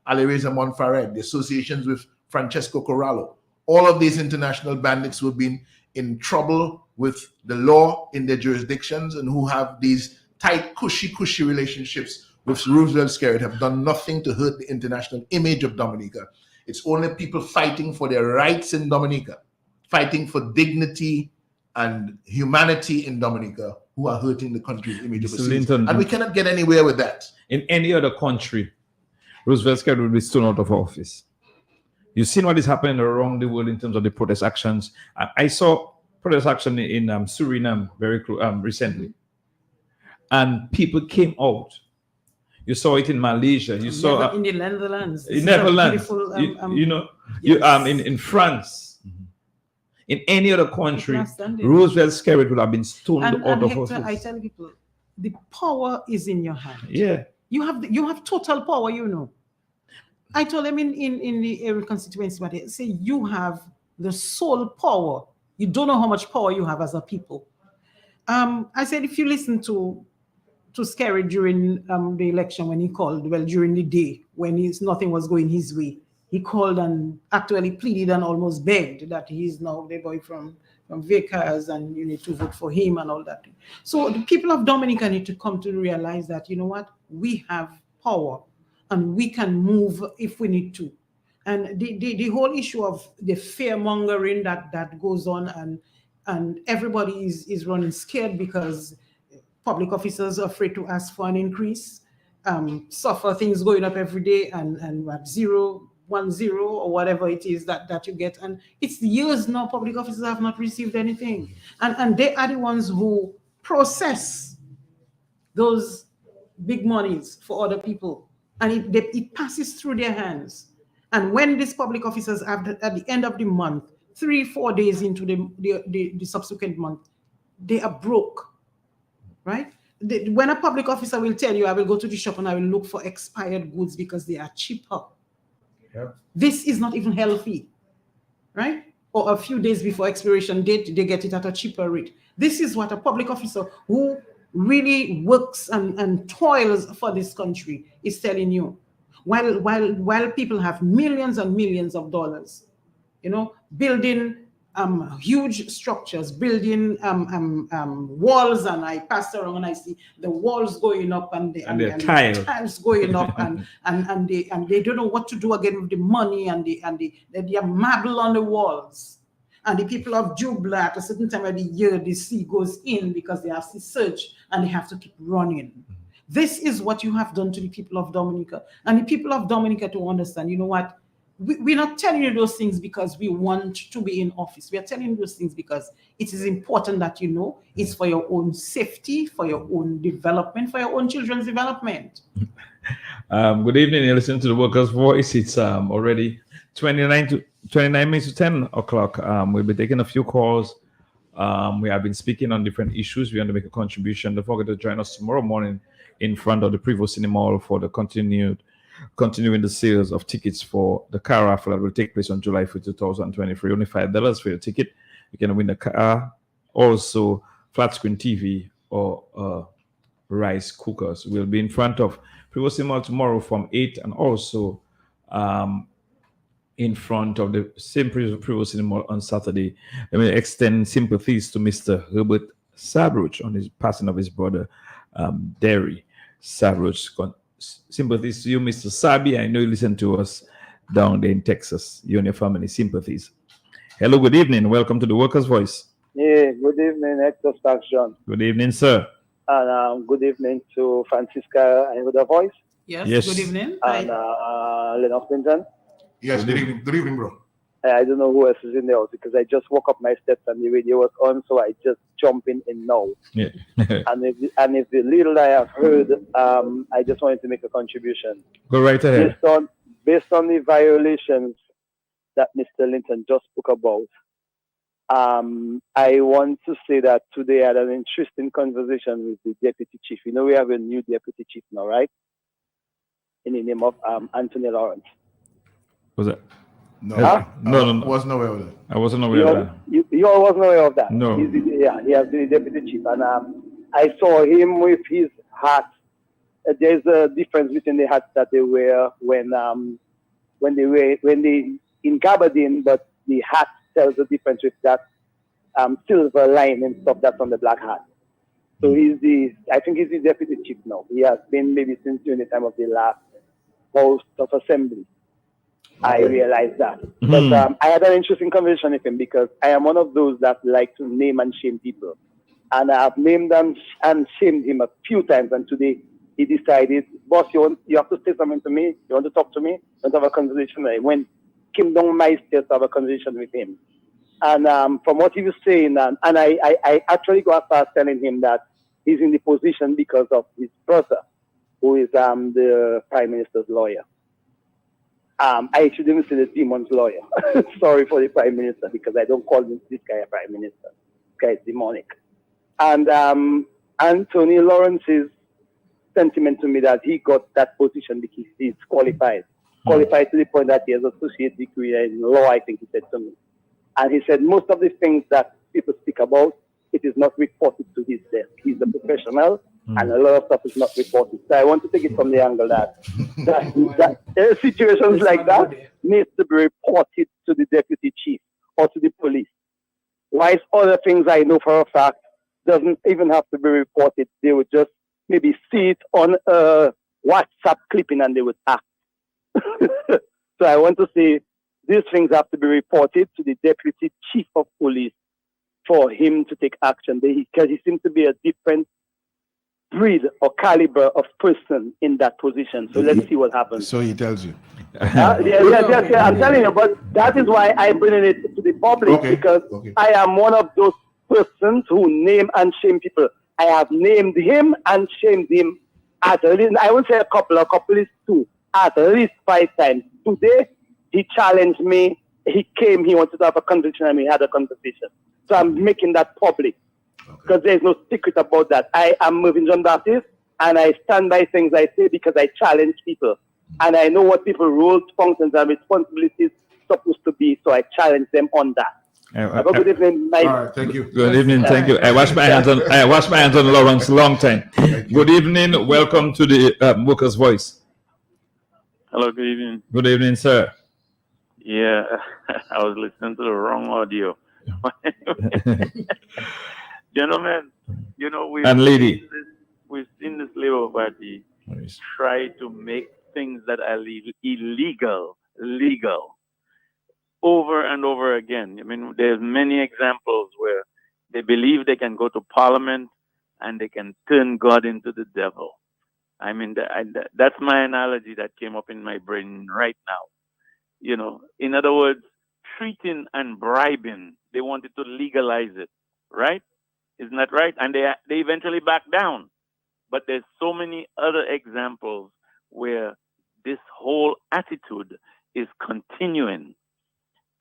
Alireza Monfared, the associations with Francesco Corralo, all of these international bandits who have been in trouble with the law in their jurisdictions and who have these tight, cushy relationships with Roosevelt Skerrit have done nothing to hurt the international image of Dominica. It's only people fighting for their rights in Dominica, fighting for dignity and humanity in Dominica, who are hurting the country's image overseas. And we cannot get anywhere with that. In any other country, Roosevelt Skerrit would be thrown out of office. You've seen what is happening around the world in terms of the protest actions. I saw protest action in Suriname very recently, and people came out. You saw it in Malaysia. You saw in the Netherlands. In Netherlands, in France, in any other country, Roosevelt Skerrit would have been stoned out of office. I tell people, the power is in your hand. Yeah, you have total power. You know, I told them in the area constituency, but they say you have the sole power. You don't know how much power you have as a people. I said, if you listen to Skerrit during the election when he called, well, during the day when nothing was going his way, he called and actually pleaded and almost begged that he's now the boy from Vickers and you need to vote for him and all that. So the people of Dominica need to come to realize that, you know what, we have power and we can move if we need to. And the whole issue of the fear mongering that goes on and everybody is running scared because public officers are afraid to ask for an increase, suffer things going up every day and at 0, 1, 0 or whatever it is that you get. And it's years now public officers have not received anything. And they are the ones who process those big monies for other people. And it passes through their hands. And when these public officers have at the end of the month, 3-4 days into the subsequent month, they are broke. Right? When a public officer will tell you, I will go to the shop and I will look for expired goods because they are cheaper. Yeah. This is not even healthy, right? Or a few days before expiration date, they get it at a cheaper rate. This is what a public officer who really works and toils for this country is telling you. While people have millions and millions of dollars, building huge structures, building walls, and I pass around and I see the walls going up and the tiles going up and they don't know what to do again with the money and they are marble on the walls. And the people of Jubla, at a certain time of the year, the sea goes in because they have sea surge and they have to keep running. This is what you have done to the people of Dominica. And the people of Dominica to understand, you know what? We're not telling you those things because we want to be in office. We are telling you those things because it is important that you know it's for your own safety, for your own development, for your own children's development. Good evening. You're listening to the Workers' Voice. It's already 29 minutes to 10 o'clock. We'll be taking a few calls. We have been speaking on different issues. We want to make a contribution. Don't forget to join us tomorrow morning in front of the Prevo Cinema Hall for the continuing the sales of tickets for the car raffle that will take place on July 5th, 2023. Only $5 for your ticket. You can win a car, also flat screen TV or rice cookers. We'll be in front of Prevo Cinema Hall tomorrow from 8 and also in front of the same Prevo Cinema on Saturday. Let me extend sympathies to Mr. Herbert Sabruch on his passing of his brother, Derry Sabruch. Sympathies to you, Mr. Sabi. I know you listen to us down there in Texas. You and your family, sympathies. Hello, good evening. Welcome to the Workers' Voice. Yeah, good evening, Hector John. Good evening, sir. And good evening to Francisca and the voice. Yes. Good evening. And Lennox Clinton. Yes, good evening, bro. I don't know who else is in there because I just woke up my steps and the radio was on, so I just jump in now. Yeah. and if the little I have heard, I just wanted to make a contribution. Go right ahead. Based on the violations that Mr. Linton just spoke about, I want to say that today I had an interesting conversation with the deputy chief. You know, we have a new deputy chief now, right? In the name of Anthony Lawrence. Was that? No, No. Wasn't aware of that. I wasn't aware of that. You all wasn't aware of that? No. He has been the deputy chief. And I saw him with his hat. There's a difference between the hats that they wear when they in Gabardine, but the hat tells the difference with that silver line and stuff that's on the black hat. So I think he's the deputy chief now. He has been maybe since during the time of the last House of Assembly. I realized that. But I had an interesting conversation with him because I am one of those that like to name and shame people. And I have named and shamed him a few times. And today he decided, boss, you have to say something to me. You want to talk to me? Let's have a conversation. I came down my stairs to have a conversation with him. And from what he was saying, and I actually got past telling him that he's in the position because of his brother, who is the Prime Minister's lawyer. I should even say the demon's lawyer. Sorry for the Prime Minister, because I don't call this guy a Prime Minister. This guy is demonic. And Anthony Lawrence's sentiment to me that he got that position because he's qualified. Qualified to the point that he has an associate degree in law, I think he said to me. And he said most of the things that people speak about, it is not reported to his desk. He's a professional, and a lot of stuff is not reported. So I want to take it from the angle that situations like that needs to be reported to the deputy chief or to the police. Whilst other things I know for a fact doesn't even have to be reported. They would just maybe see it on a WhatsApp clipping and they would act. So I want to say these things have to be reported to the deputy chief of police for him to take action, because he seems to be a different breed or caliber of person in that position. So let's see what happens. So he tells you. Yes, I'm telling you, but that is why I'm bringing it to the public, because I am one of those persons who name and shame people. I have named him and shamed him at least, I would say a couple is two, at least 5 times. Today, he challenged me. He came, he wanted to have a conversation, and we had a conversation. So I'm making that public, because there's no secret about that. I am Mervyn John Baptist, and I stand by things I say because I challenge people. And I know what people's roles, functions, and responsibilities supposed to be, so I challenge them on that. Have a good evening, Mike. All right, thank you. Good evening, thank you. I wash my hands on Lawrence long time. Good evening, welcome to the Workers' Voice. Hello, good evening. Good evening, sir. Yeah, I was listening to the wrong audio. Gentlemen, you know, we've seen this Labour Party try to make things that are illegal legal. over and over again. I mean, there's many examples where they believe they can go to Parliament and they can turn God into the devil. I mean, that's my analogy that came up in my brain right now. You know, in other words, treating and bribing, they wanted to legalize it, right? Isn't that right? And they eventually backed down. But there's so many other examples where this whole attitude is continuing.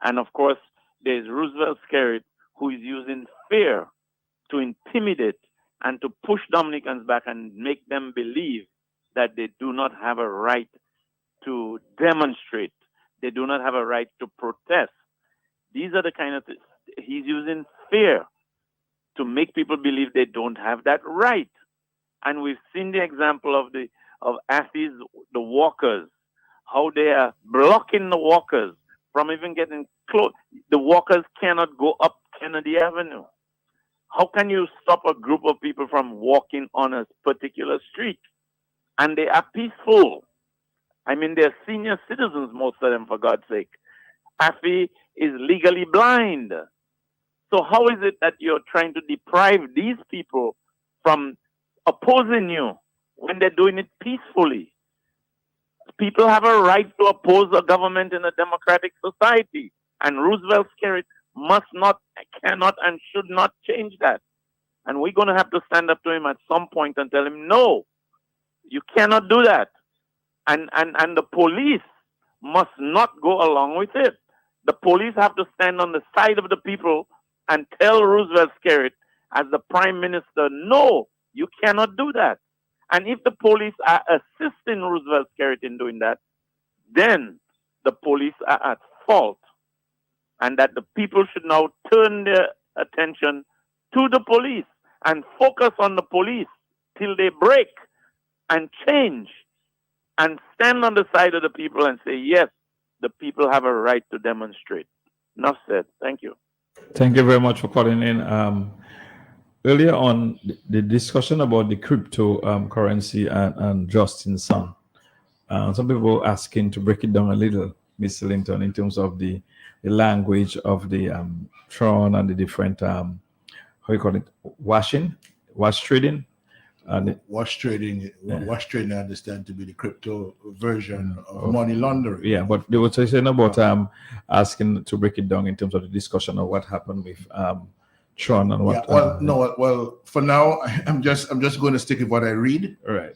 And of course, there's Roosevelt Skerritt, who is using fear to intimidate and to push Dominicans back and make them believe that they do not have a right to demonstrate. They do not have a right to protest. These are the kind of things. He's using fear to make people believe they don't have that right. And we've seen the example of AFI's, the walkers, how they are blocking the walkers from even getting close. The walkers cannot go up Kennedy Avenue. How can you stop a group of people from walking on a particular street? And they are peaceful. I mean, they're senior citizens, most of them, for God's sake. AFI is legally blind. So how is it that you're trying to deprive these people from opposing you when they're doing it peacefully? People have a right to oppose a government in a democratic society. And Roosevelt Skerritt must not, cannot, and should not change that. And we're going to have to stand up to him at some point and tell him, no, you cannot do that. And the police must not go along with it. The police have to stand on the side of the people and tell Roosevelt Skerritt as the prime minister, no, you cannot do that. And if the police are assisting Roosevelt Skerritt in doing that, then the police are at fault. And that the people should now turn their attention to the police and focus on the police till they break and change and stand on the side of the people and say, yes, the people have a right to demonstrate. Enough said. Thank you. Thank you very much for calling in. Earlier on, the discussion about the crypto currency and Justin's son. Some people asking to break it down a little, Mr. Linton, in terms of the language of the Tron and the different, how you call it, wash trading. Wash trading, I understand to be the crypto version of money laundering. Yeah, but they were saying about asking to break it down in terms of the discussion of what happened with Tron and what. Well, for now, I'm just going to stick with what I read. All right.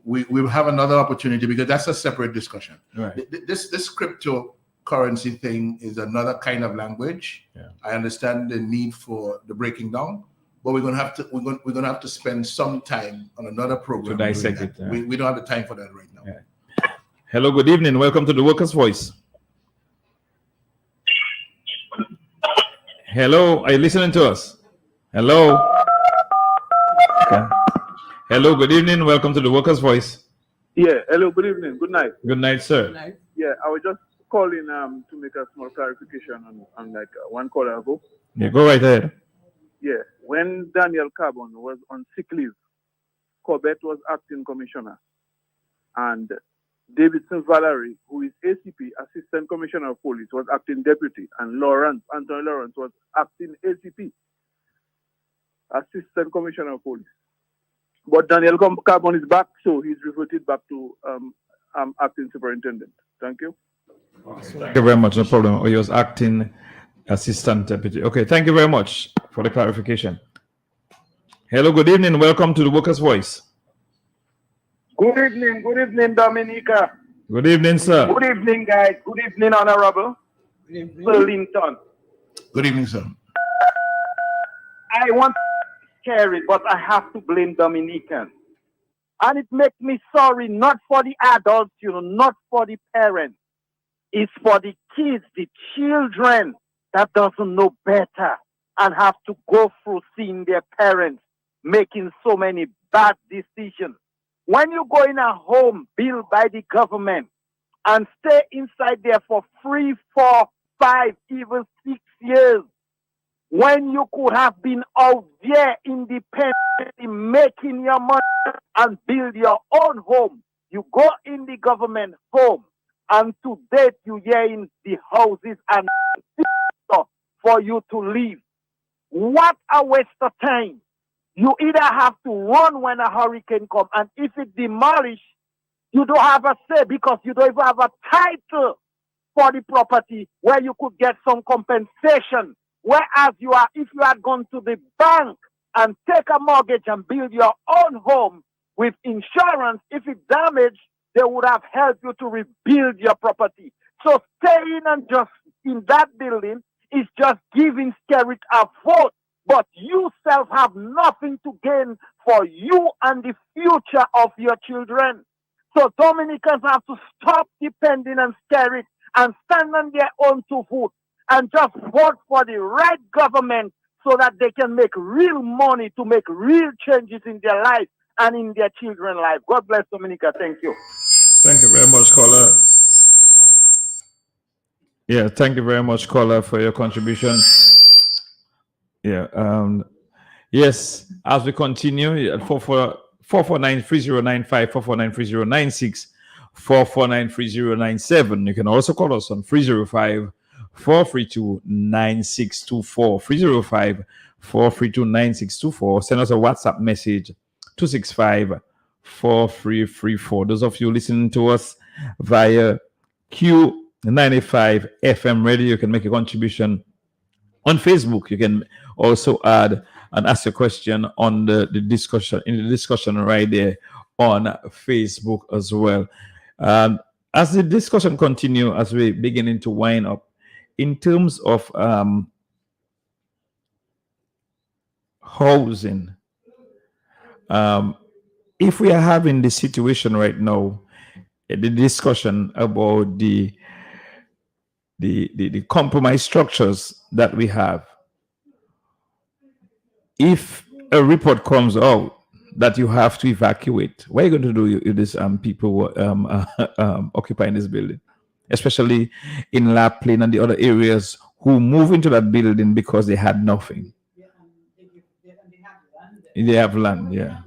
We will have another opportunity because that's a separate discussion. Right. This cryptocurrency thing is another kind of language. Yeah. I understand the need for the breaking down. But we're gonna have to spend some time on another program to dissect it. Yeah. We don't have the time for that right now. Yeah. Hello, good evening. Welcome to the Workers' Voice. Hello, are you listening to us? Hello. Okay. Hello, good evening. Welcome to the Workers' Voice. Yeah. Hello. Good evening. Good night. Good night, sir. Good night. Yeah, I was just calling to make a small clarification on like one caller ago. Yeah, go right ahead. Yeah, when Daniel Carbon was on sick leave, Corbett was acting commissioner, and Davidson Valerie, who is ACP, Assistant Commissioner of Police, was acting deputy, and Anthony Lawrence was acting ACP, Assistant Commissioner of Police. But Daniel Carbon is back, so he's reverted back to acting superintendent. Thank you. Thank you very much. No problem. He was acting assistant deputy. Okay, thank you very much for the clarification. Hello, good evening. Welcome to the Workers' Voice. Good evening, Dominica. Good evening, sir. Good evening, guys. Good evening, Honorable Sir Linton. Good evening, sir. I want to share it, but I have to blame Dominican. And it makes me sorry, not for the adults, not for the parents. It's for the kids, the children that doesn't know better and have to go through seeing their parents making so many bad decisions. When you go in a home built by the government and stay inside there for 3, 4, 5, even 6 years, when you could have been out there independently making your money and build your own home, you go in the government home And to date, you hear in the houses and for you to live. What a waste of time. You either have to run when a hurricane comes, and if it demolish, you don't have a say because you don't even have a title for the property where you could get some compensation. Whereas if you had gone to the bank and take a mortgage and build your own home with insurance, if it damaged, they would have helped you to rebuild your property. So staying and just in that building is just giving Skerrit a vote, but you self have nothing to gain for you and the future of your children. So Dominicans have to stop depending on Skerrit and stand on their own 2 feet and just vote for the right government so that they can make real money to make real changes in their life and in their children's life. God bless Dominica. Thank you. Thank you very much, caller. Yeah, thank you very much, caller, for your contribution. Yeah. Yes, as we continue at 449-3095, 449-3096, 449-3097. You can also call us on 305-432-9624, 305-432-9624. Send us a WhatsApp message, 265-4334. Those of you listening to us via Q95 FM radio, you can make a contribution on Facebook. You can also add and ask a question on the discussion, in the discussion right there on Facebook as well. As the discussion continue, as we beginning to wind up, in terms of housing, if we are having the situation right now, the discussion about the compromise structures that we have, if a report comes out that you have to evacuate, what are you going to do with these people occupying this building, especially in La Plaine and the other areas who move into that building because they had nothing? They have land, yeah.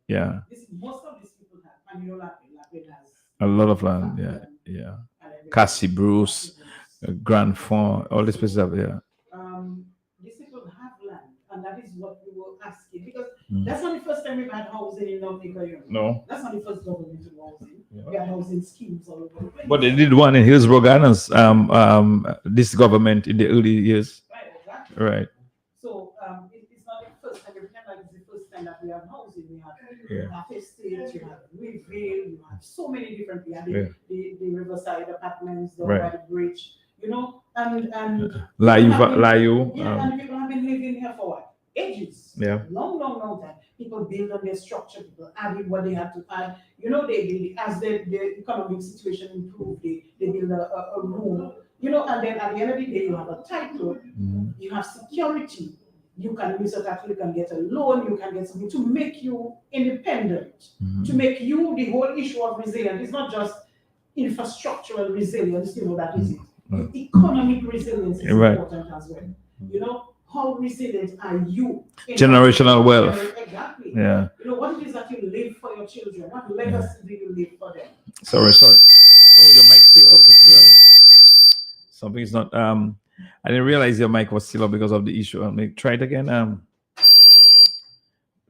Yeah. Most of these people have, and you know, La Plaine has a lot of land, yeah. Cassie Bruce, Grand Fond, all these places up there. These people have land, and that is what we were asking, because that's not the first time we've had housing in Dominica. No. That's not the first government to housing. Yeah. We had housing schemes all over the place. But they did one in Hillsborough Gardens, this government in the early years. Right, exactly. Right. So it's not the first time. Every time like it's the first time that we have housing. We have estates, you have Reveal, you have so many different. We have the Riverside apartments, the by the bridge, you know, and Layu. And people have been living here for what? Ages. Yeah. Long time. People build on their structure, people added what they had to add. You know, they as the economic situation improved, they build a room, you know, and then at the end of the day, you have a title, you have security, you can use a title, you can get a loan, you can get something to make you independent, to make you the whole issue of resilience. It's not just infrastructural resilience, you know, that is it. Economic resilience is important as well. You know, how resilient are you? Generational wealth. Exactly. Yeah. You know, what it is that you live for your children? What legacy do you live for them? Sorry. Oh, your mic's still up. Something is not. I didn't realize your mic was still up because of the issue. Try it again.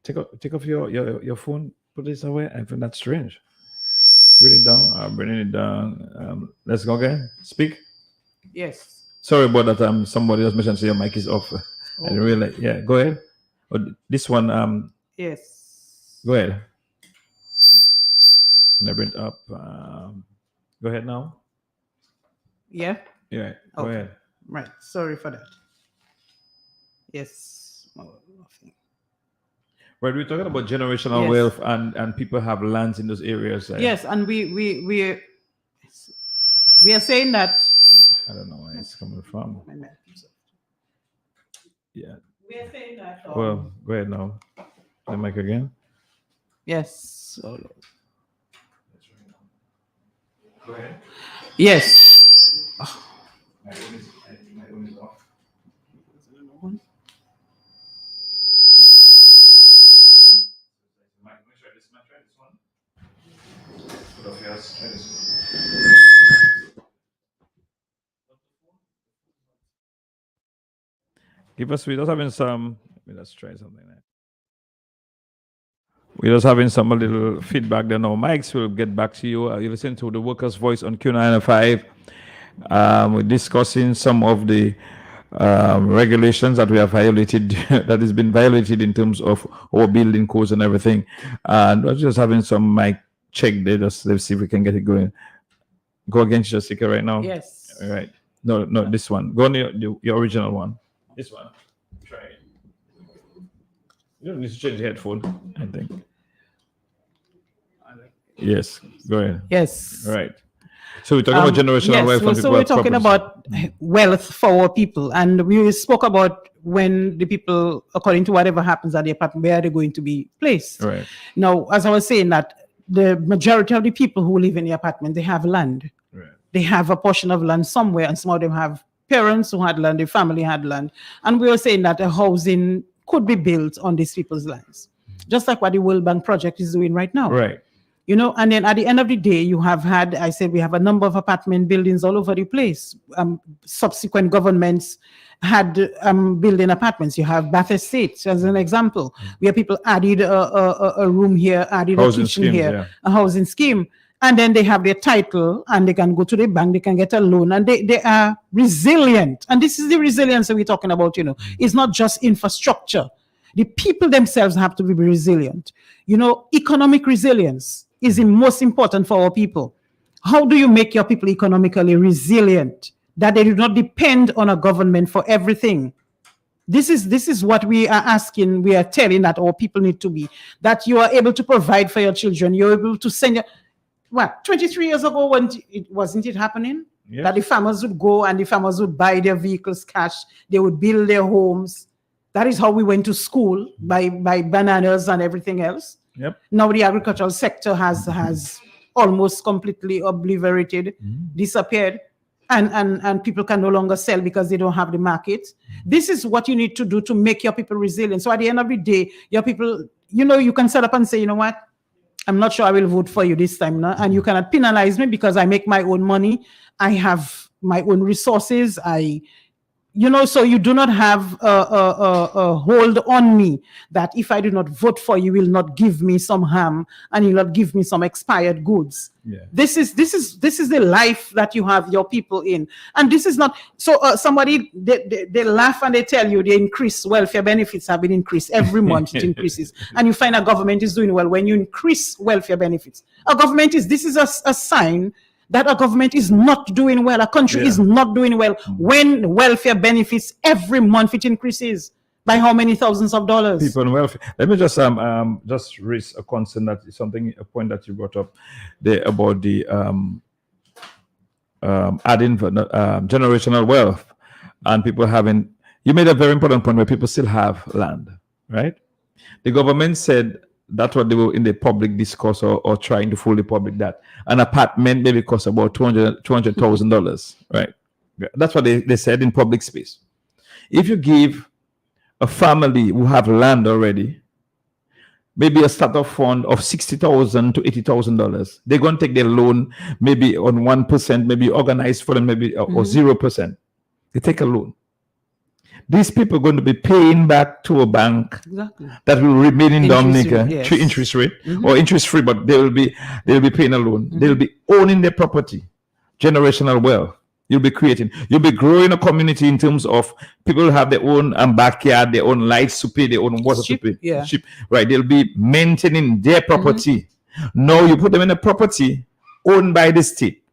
Take off your phone. Put this away. I find that strange. Bring it down. I'm bringing it down. Let's go again. Speak. Yes. Sorry about that. Somebody else mentioned your mic is off. I didn't realize. Yeah, go ahead. This one. Yes. Go ahead. And I bring it up. Go ahead now. Yeah. Yeah. Go ahead. Right. Sorry for that. Yes. Right, we're talking about generational wealth and people have lands in those areas. Yes, and we are saying that. I don't know where it's coming from. Yeah. We are saying that. Well, go ahead now. The mic again. Yes. Go ahead. Yes. My own is off. Try this one. Try this one. Give us. We're just having some. Let's try something. We're just having some little feedback there now. Mike's will get back to you. You listen to the Workers' Voice on Q95. We're discussing some of the regulations that we have violated, that has been violated in terms of our building codes and everything. And we're just having some mic check there. Just let's see if we can get it going. Go against your sticker right now. Yes. All right. No, this one. Go on your original one. This one. Try it. You don't need to change the headphone, I think. Yes, go ahead. Yes. All right. So we're talking about generational wealth. Well, so we're talking about wealth for our people. And we spoke about when the people, according to whatever happens at the apartment, where are they going to be placed? Right. Now, as I was saying, that the majority of the people who live in the apartment, they have land. Right. They have a portion of land somewhere, and some of them have parents who had land, their family had land. And we were saying that a housing could be built on these people's lands, just like what the World Bank project is doing right now. Right. You know, and then at the end of the day, you have had, I said, we have a number of apartment buildings all over the place. Subsequent governments had building apartments. You have Bath Estates as an example, where people added a room here, added Housing a kitchen schemes, here, yeah. a housing scheme. And then they have their title and they can go to the bank, they can get a loan, and they are resilient. And this is the resilience that we're talking about, you know. It's not just infrastructure. The people themselves have to be resilient. You know, economic resilience is the most important for our people. How do you make your people economically resilient, that they do not depend on a government for everything? This is what we are asking, we are telling that our people need to be, that you are able to provide for your children, you're able to send your, 23 years ago, when wasn't it happening? Yes. That the farmers would go and the farmers would buy their vehicles cash, they would build their homes. That is how we went to school, by bananas and everything else. Yep. Now the agricultural sector has almost completely obliterated, disappeared, and people can no longer sell because they don't have the market. This is what you need to do to make your people resilient. So at the end of the day, your people, you know, you can set up and say, you know what, I'm not sure I will vote for you this time now, and you cannot penalize me because I make my own money, I have my own resources, you know, so you do not have a hold on me that if I do not vote for you, will not give me some ham and you'll not give me some expired goods. Yeah. This is the life that you have your people in, and this is not so. Somebody they laugh and they tell you the increased welfare benefits have been increased every month. It increases, and you find a government is doing well when you increase welfare benefits. A government this is a sign that a government is not doing well, a country is not doing well, when welfare benefits every month it increases by how many thousands of dollars? People on welfare. Let me just raise a concern, that is something, a point that you brought up there about the adding generational wealth and people having. You made a very important point where people still have land, right? The government said that's what they were in the public discourse or trying to fool the public, that an apartment maybe costs about $200,000, right? That's what they said in public space. If you give a family who have land already maybe a startup fund of $60,000 to $80,000, they're going to take their loan maybe on 1%, maybe organized for them, maybe or 0%. They take a loan. These people are going to be paying back to a bank that will remain in Dominica, interest rate or interest free, but they'll be paying a loan. They'll be owning their property, generational wealth. You'll be growing a community in terms of people have their own backyard, their own lights to pay, their own water to pay. Yeah. Right. They'll be maintaining their property. Now you put them in a property owned by the state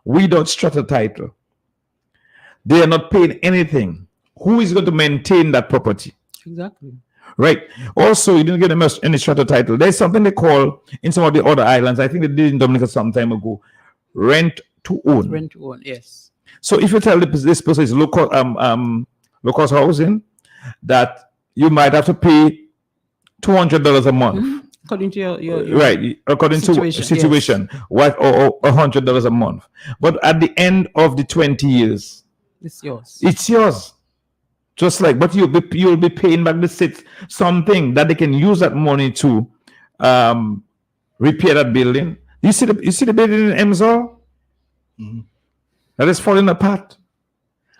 without strata title. They are not paying anything. Who is going to maintain that property? Exactly. Right. Also, you didn't get any strata title. There's something they call in some of the other islands. I think they did in Dominica some time ago. Rent to own. Rent to own. Yes. So if you tell this person is local housing, that you might have to pay $200 a month. According to your right, according situation, to situation, what or $100 a month. But at the end of the 20 years, it's yours. It's yours. Just like, but you'll be paying back the state something that they can use that money to repair that building. You see the building in Emsor? That is falling apart.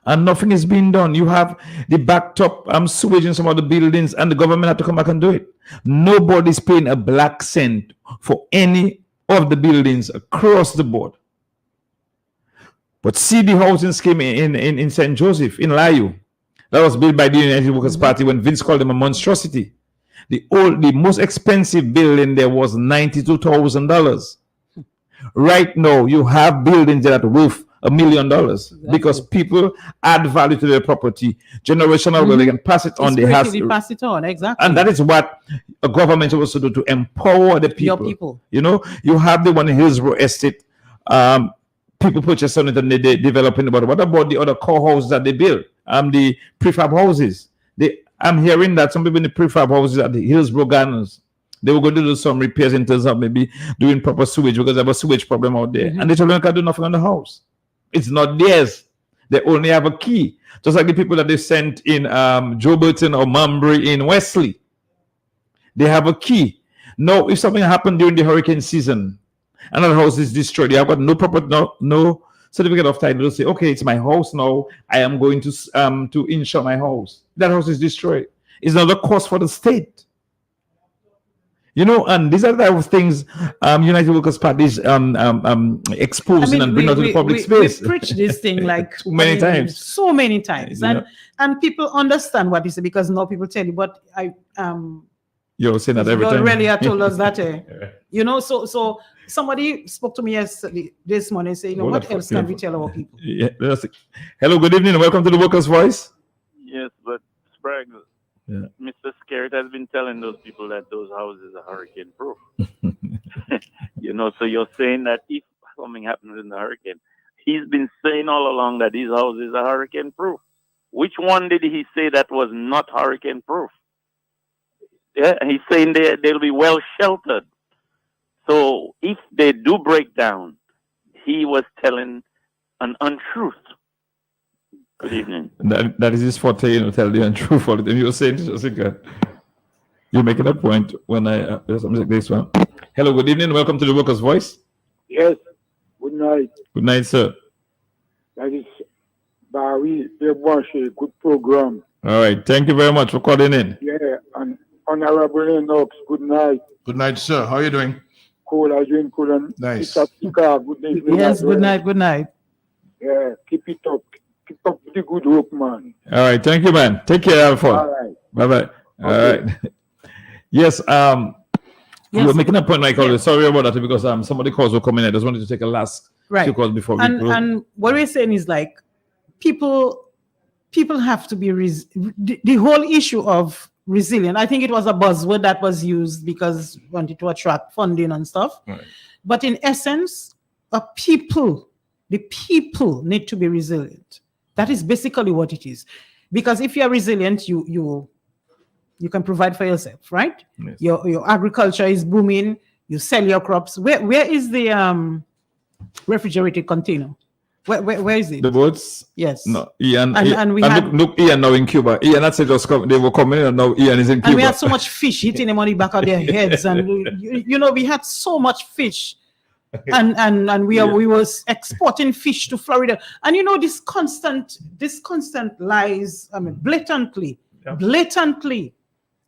and nothing is being done. You have the backed up sewage in some of the buildings, and the government had to come back and do it. Nobody's paying a black cent for any of the buildings across the board. But see the housing scheme in St. Joseph, in Layu, that was built by the United Workers' Party when Vince called them a monstrosity. The most expensive building there was $92,000. Right now, you have buildings that are worth $1 million because people add value to their property, generational wealth. They can pass it on. They pass it on, exactly. And that is what a government is supposed to do, to empower the people. Your people. You know, you have the one in Hillsborough Estate. People purchase on it and they develop in. But what about the other core houses that they build? The prefab houses. I'm hearing that some people in the prefab houses at the Hillsborough Gardens, they were going to do some repairs in terms of maybe doing proper sewage because they have a sewage problem out there. And the children can do nothing on the house. It's not theirs. They only have a key. Just like the people that they sent in Joe Burton or Mambry in Wesley. They have a key. Now, if something happened during the hurricane season, another house is destroyed, they have got no certificate of title to say, okay, it's my house now. I am going to insure my house. That house is destroyed. It's not a cost for the state. You know, and these are the type of things United Workers' Party is exposing and bringing out to the public space. We preach this thing like too many times. So many times. And people understand what you say because now people tell you, but you're saying that every time. Really told us that, you know, so somebody spoke to me yesterday, this morning, saying, you know, what else can we tell our people? Yeah, hello, good evening, and welcome to the Workers' Voice. Yes, but Sprague, Mr. Scarrett has been telling those people that those houses are hurricane proof. You know, so you're saying that if something happens in the hurricane, he's been saying all along that these houses are hurricane proof. Which one did he say that was not hurricane proof? Yeah, and he's saying they'll be well sheltered. So if they do break down, he was telling an untruth. Good evening. That is his forte, you know, tell the untruth all the time. You were saying, you're making a point when I this one. Hello, good evening, welcome to the Workers' Voice. Yes, good night. Good night, sir. That is Barry Debwashi, good program. All right, thank you very much for calling in. Yeah, and Honorable Enoch, good night. Good night, sir. How are you doing? Cool, I doing cool. And nice. Good evening. Yes, good night, good night. Yeah, keep it up. Keep up the good work, man. All right, thank you, man. Take care, Alpha. All right. Bye-bye. All right. Yes, we were making a point, Michael. Sorry about that because somebody calls were coming in. I just wanted to take a last few calls before we go. And what we're saying is like people have to be the whole issue of resilient. I think it was a buzzword that was used because we wanted to attract funding and stuff. Right. But in essence, the people need to be resilient. That is basically what it is. Because if you're resilient, you can provide for yourself, right? Yes. Your agriculture is booming. You sell your crops. Where is the refrigerated container? Where is it? The boats? Yes. No, Ian. And we had look Ian now in Cuba. Ian not say just come. They were coming in, and now Ian is in Cuba. And we had so much fish hitting them on the back of their heads, and you know we had so much fish, and we was exporting fish to Florida, and you know this constant lies. I mean, blatantly,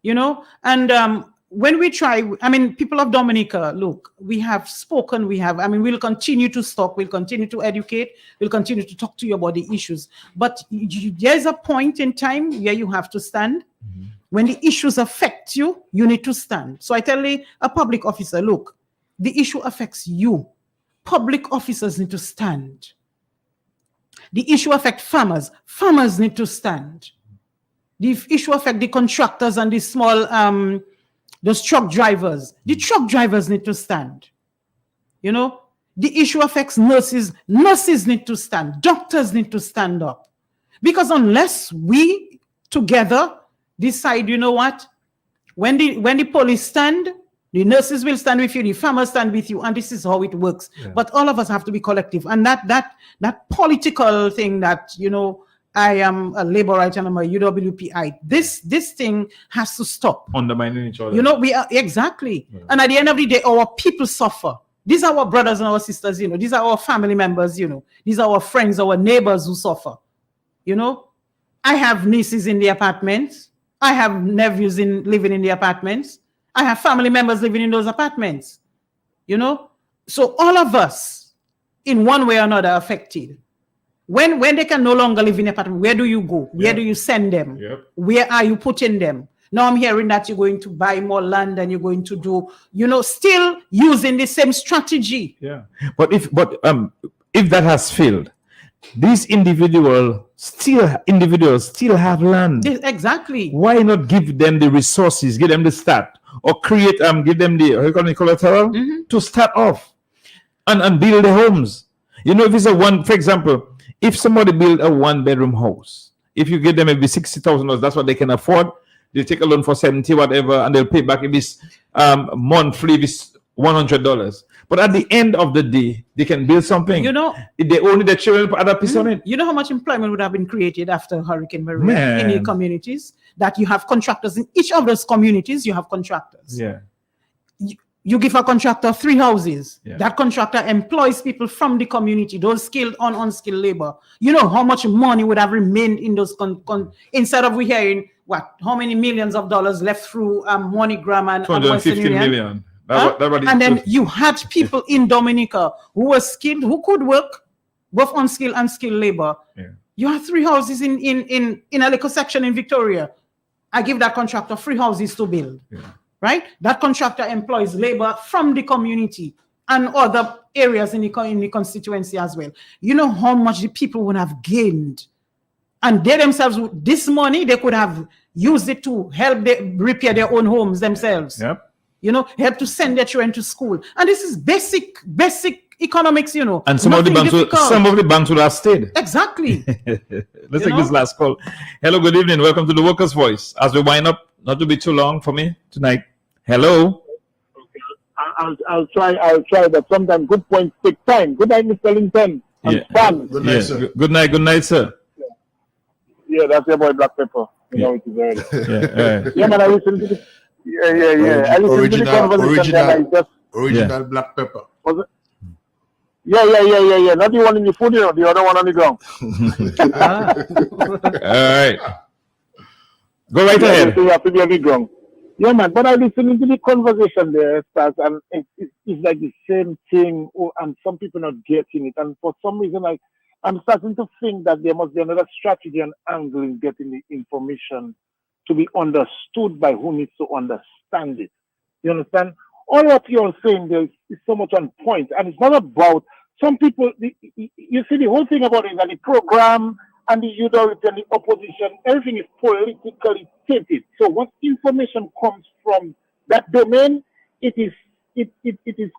you know, and when we try, I mean, people of Dominica, look, we have spoken, we'll continue to talk, we'll continue to educate, we'll continue to talk to you about the issues. But there's a point in time where you have to stand. Mm-hmm. When the issues affect you, you need to stand. So I tell a public officer, look, the issue affects you. Public officers need to stand. The issue affects farmers. Farmers need to stand. The issue affects the contractors and the small those truck drivers. The truck drivers need to stand. You know, the issue affects nurses. Nurses need to stand. Doctors need to stand up. Because unless we together decide, you know what, when the police stand, the nurses will stand with you, the farmers stand with you, and this is how it works. Yeah. But all of us have to be collective. And that political thing that, you know, I am a labor right and I'm a U.W.P. This thing has to stop. Undermining each other. You know, we are exactly. Yeah. And at the end of the day, our people suffer. These are our brothers and our sisters, you know. These are our family members, you know. These are our friends, our neighbors who suffer. You know, I have nieces in the apartments. I have nephews living in the apartments. I have family members living in those apartments. You know, so all of us, in one way or another, are affected. When they can no longer live in the apartment, where do you go? Where do you send them? Where are you putting them? Now I'm hearing that you're going to buy more land and you're going to do, still using the same strategy. Yeah. But if that has failed, these individuals still have land. Exactly. Why not give them the resources, give them the start, or create give them the collateral to start off and build the homes? If it's for example, if somebody build a 1-bedroom house, if you give them maybe $60,000, that's what they can afford. They take a loan for 70, whatever, and they'll pay back this monthly this $100. But at the end of the day, they can build something. If they only the children put other piece on it. You know how much employment would have been created after Hurricane Maria in the communities? That you have contractors in each of those communities. You have contractors. Yeah. You give a contractor 3 houses. Yeah. That contractor employs people from the community, those skilled and unskilled labor. You know how much money would have remained in those instead of we hearing how many millions of dollars left through MoneyGram and 250 million. And then you had people in Dominica who were skilled, who could work, both unskilled and skilled labor. Yeah. You have 3 houses in a little section in Victoria. I give that contractor 3 houses to build. Yeah. Right? That contractor employs labor from the community and other areas in the constituency as well. You know how much the people would have gained. And they themselves, this money, they could have used it to help repair their own homes themselves. Yep. Help to send their children to school. And this is basic economics, And some of the banks would have stayed. Exactly. Let's take this last call. Hello, good evening. Welcome to the Workers' Voice. As we wind up, not to be too long for me tonight. Hello. Okay. I'll try, but sometimes good points take time. Good night, Mr. Linton. Fun. Good night, sir. Good night, sir. Yeah, that's your boy Black Pepper. You know it is early. Yeah, man, I listen to the I listen to the conversation. Original Black Pepper. Was it? Yeah. Not the one in the food, the other one on the ground. All right. Go right ahead. You have to be on the ground. Yeah, man, but I listen to the conversation there, and it's like the same thing, and some people not getting it. And for some reason, I'm starting to think that there must be another strategy and angle in getting the information to be understood by who needs to understand it. You understand? All what you're saying there is so much on point, and it's not about some people. You see, the whole thing about it is that the program and the U.W.P and the opposition, everything is politically stated. So once information comes from that domain, it is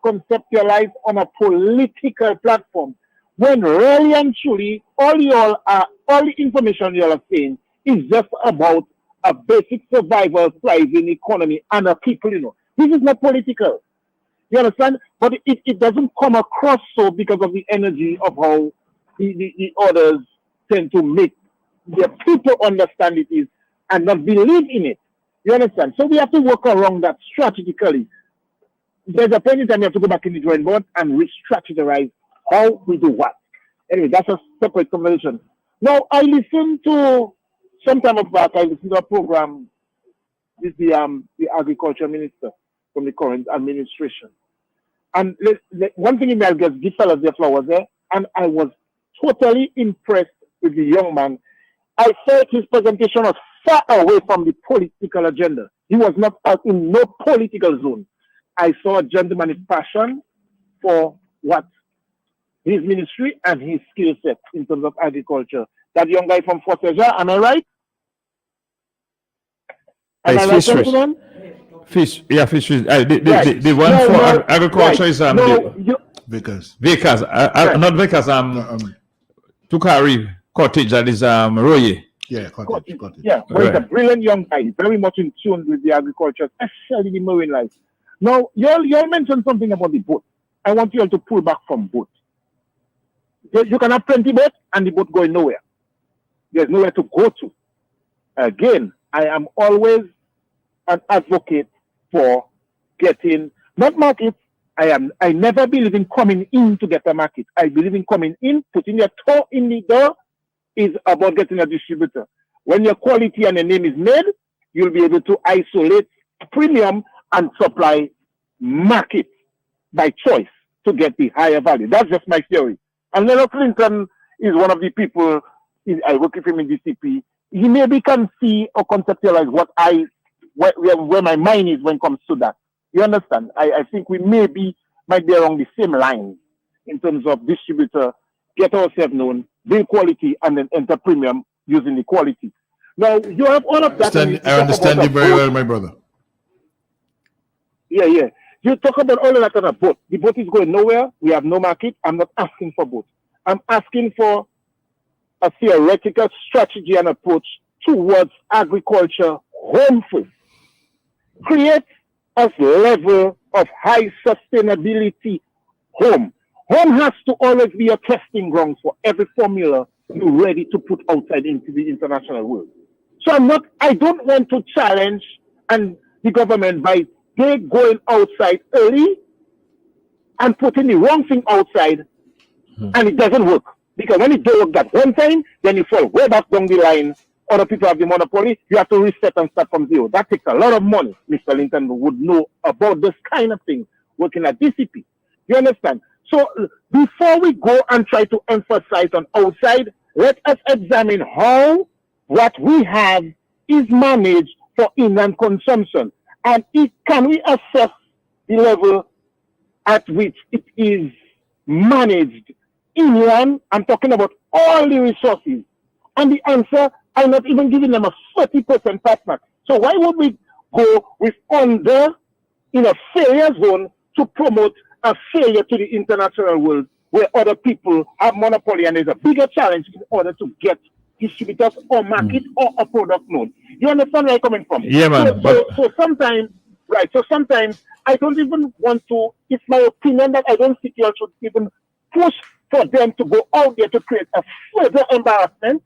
conceptualized on a political platform. When really and truly, all the information you are saying is just about a basic survival, thriving economy and a people, This is not political. You understand? But it doesn't come across so because of the energy of how the others tend to make their people understand it is and not believe in it. You understand? So we have to work around that strategically. There's a point in time we have to go back in the drawing board and re-strategize how we do what. Anyway, that's a separate conversation. Now, I listened to, some time back, I listened to a program with the agriculture minister from the current administration. And one thing in there, I guess, give fellas their flowers there, and I was totally impressed with the young man. I felt his presentation was far away from the political agenda. He was not in no political zone. I saw a gentleman's passion for what his ministry and his skill set in terms of agriculture. That young guy from Fort Seja, am I right? Fish. The one for agriculture is Vickers. Not Vickers. Tukari Cottage. That is Roye. Yeah, cottage. Yeah, but he's a brilliant young guy, very much in tune with the agriculture, especially the marine life. Now, you all mentioned something about the boat. I want you all to pull back from boat. You can have plenty boat and the boat going nowhere. There's nowhere to go to. Again, I am always an advocate for getting, not market. I never believe in coming in to get a market. I believe in coming in, putting your toe in the door, is about getting a distributor. When your quality and your name is made, you'll be able to isolate premium and supply market by choice to get the higher value. That's just my theory. And Leonard Clinton is one of the people, I work with him in DCP. He maybe can see or conceptualize where my mind is when it comes to that. You understand? I think we might be along the same lines in terms of distributor, get ourselves known, build quality, and then enter premium using the quality. Now, you have all of that. I understand you very well, my brother. Yeah. You talk about all of that on a boat. The boat is going nowhere. We have no market. I'm not asking for boat. I'm asking for a theoretical strategy and approach towards agriculture home first. Create a level of high sustainability home. Home has to always be a testing ground for every formula you're ready to put outside into the international world. So I don't want to challenge and the government by they going outside early and putting the wrong thing outside and it doesn't work. Because when it does work that one time, then you fall way back down the line. Other people have the monopoly. You have to reset and start from zero. That takes a lot of money. Mr. Lincoln would know about this kind of thing working at DCP. You understand? So before we go and try to emphasize on outside, let us examine how what we have is managed for inland consumption. And can we assess the level at which it is managed inland? I'm talking about all the resources. And the answer, I'm not even giving them a 30% partner. So why would we go with under in a failure zone to promote a failure to the international world where other people have monopoly and there's a bigger challenge in order to get distributors or market or a product known? You understand where I'm coming from? Yeah, man. So sometimes I don't even want to, it's my opinion that I don't think you should even push for them to go out there to create a further embarrassment.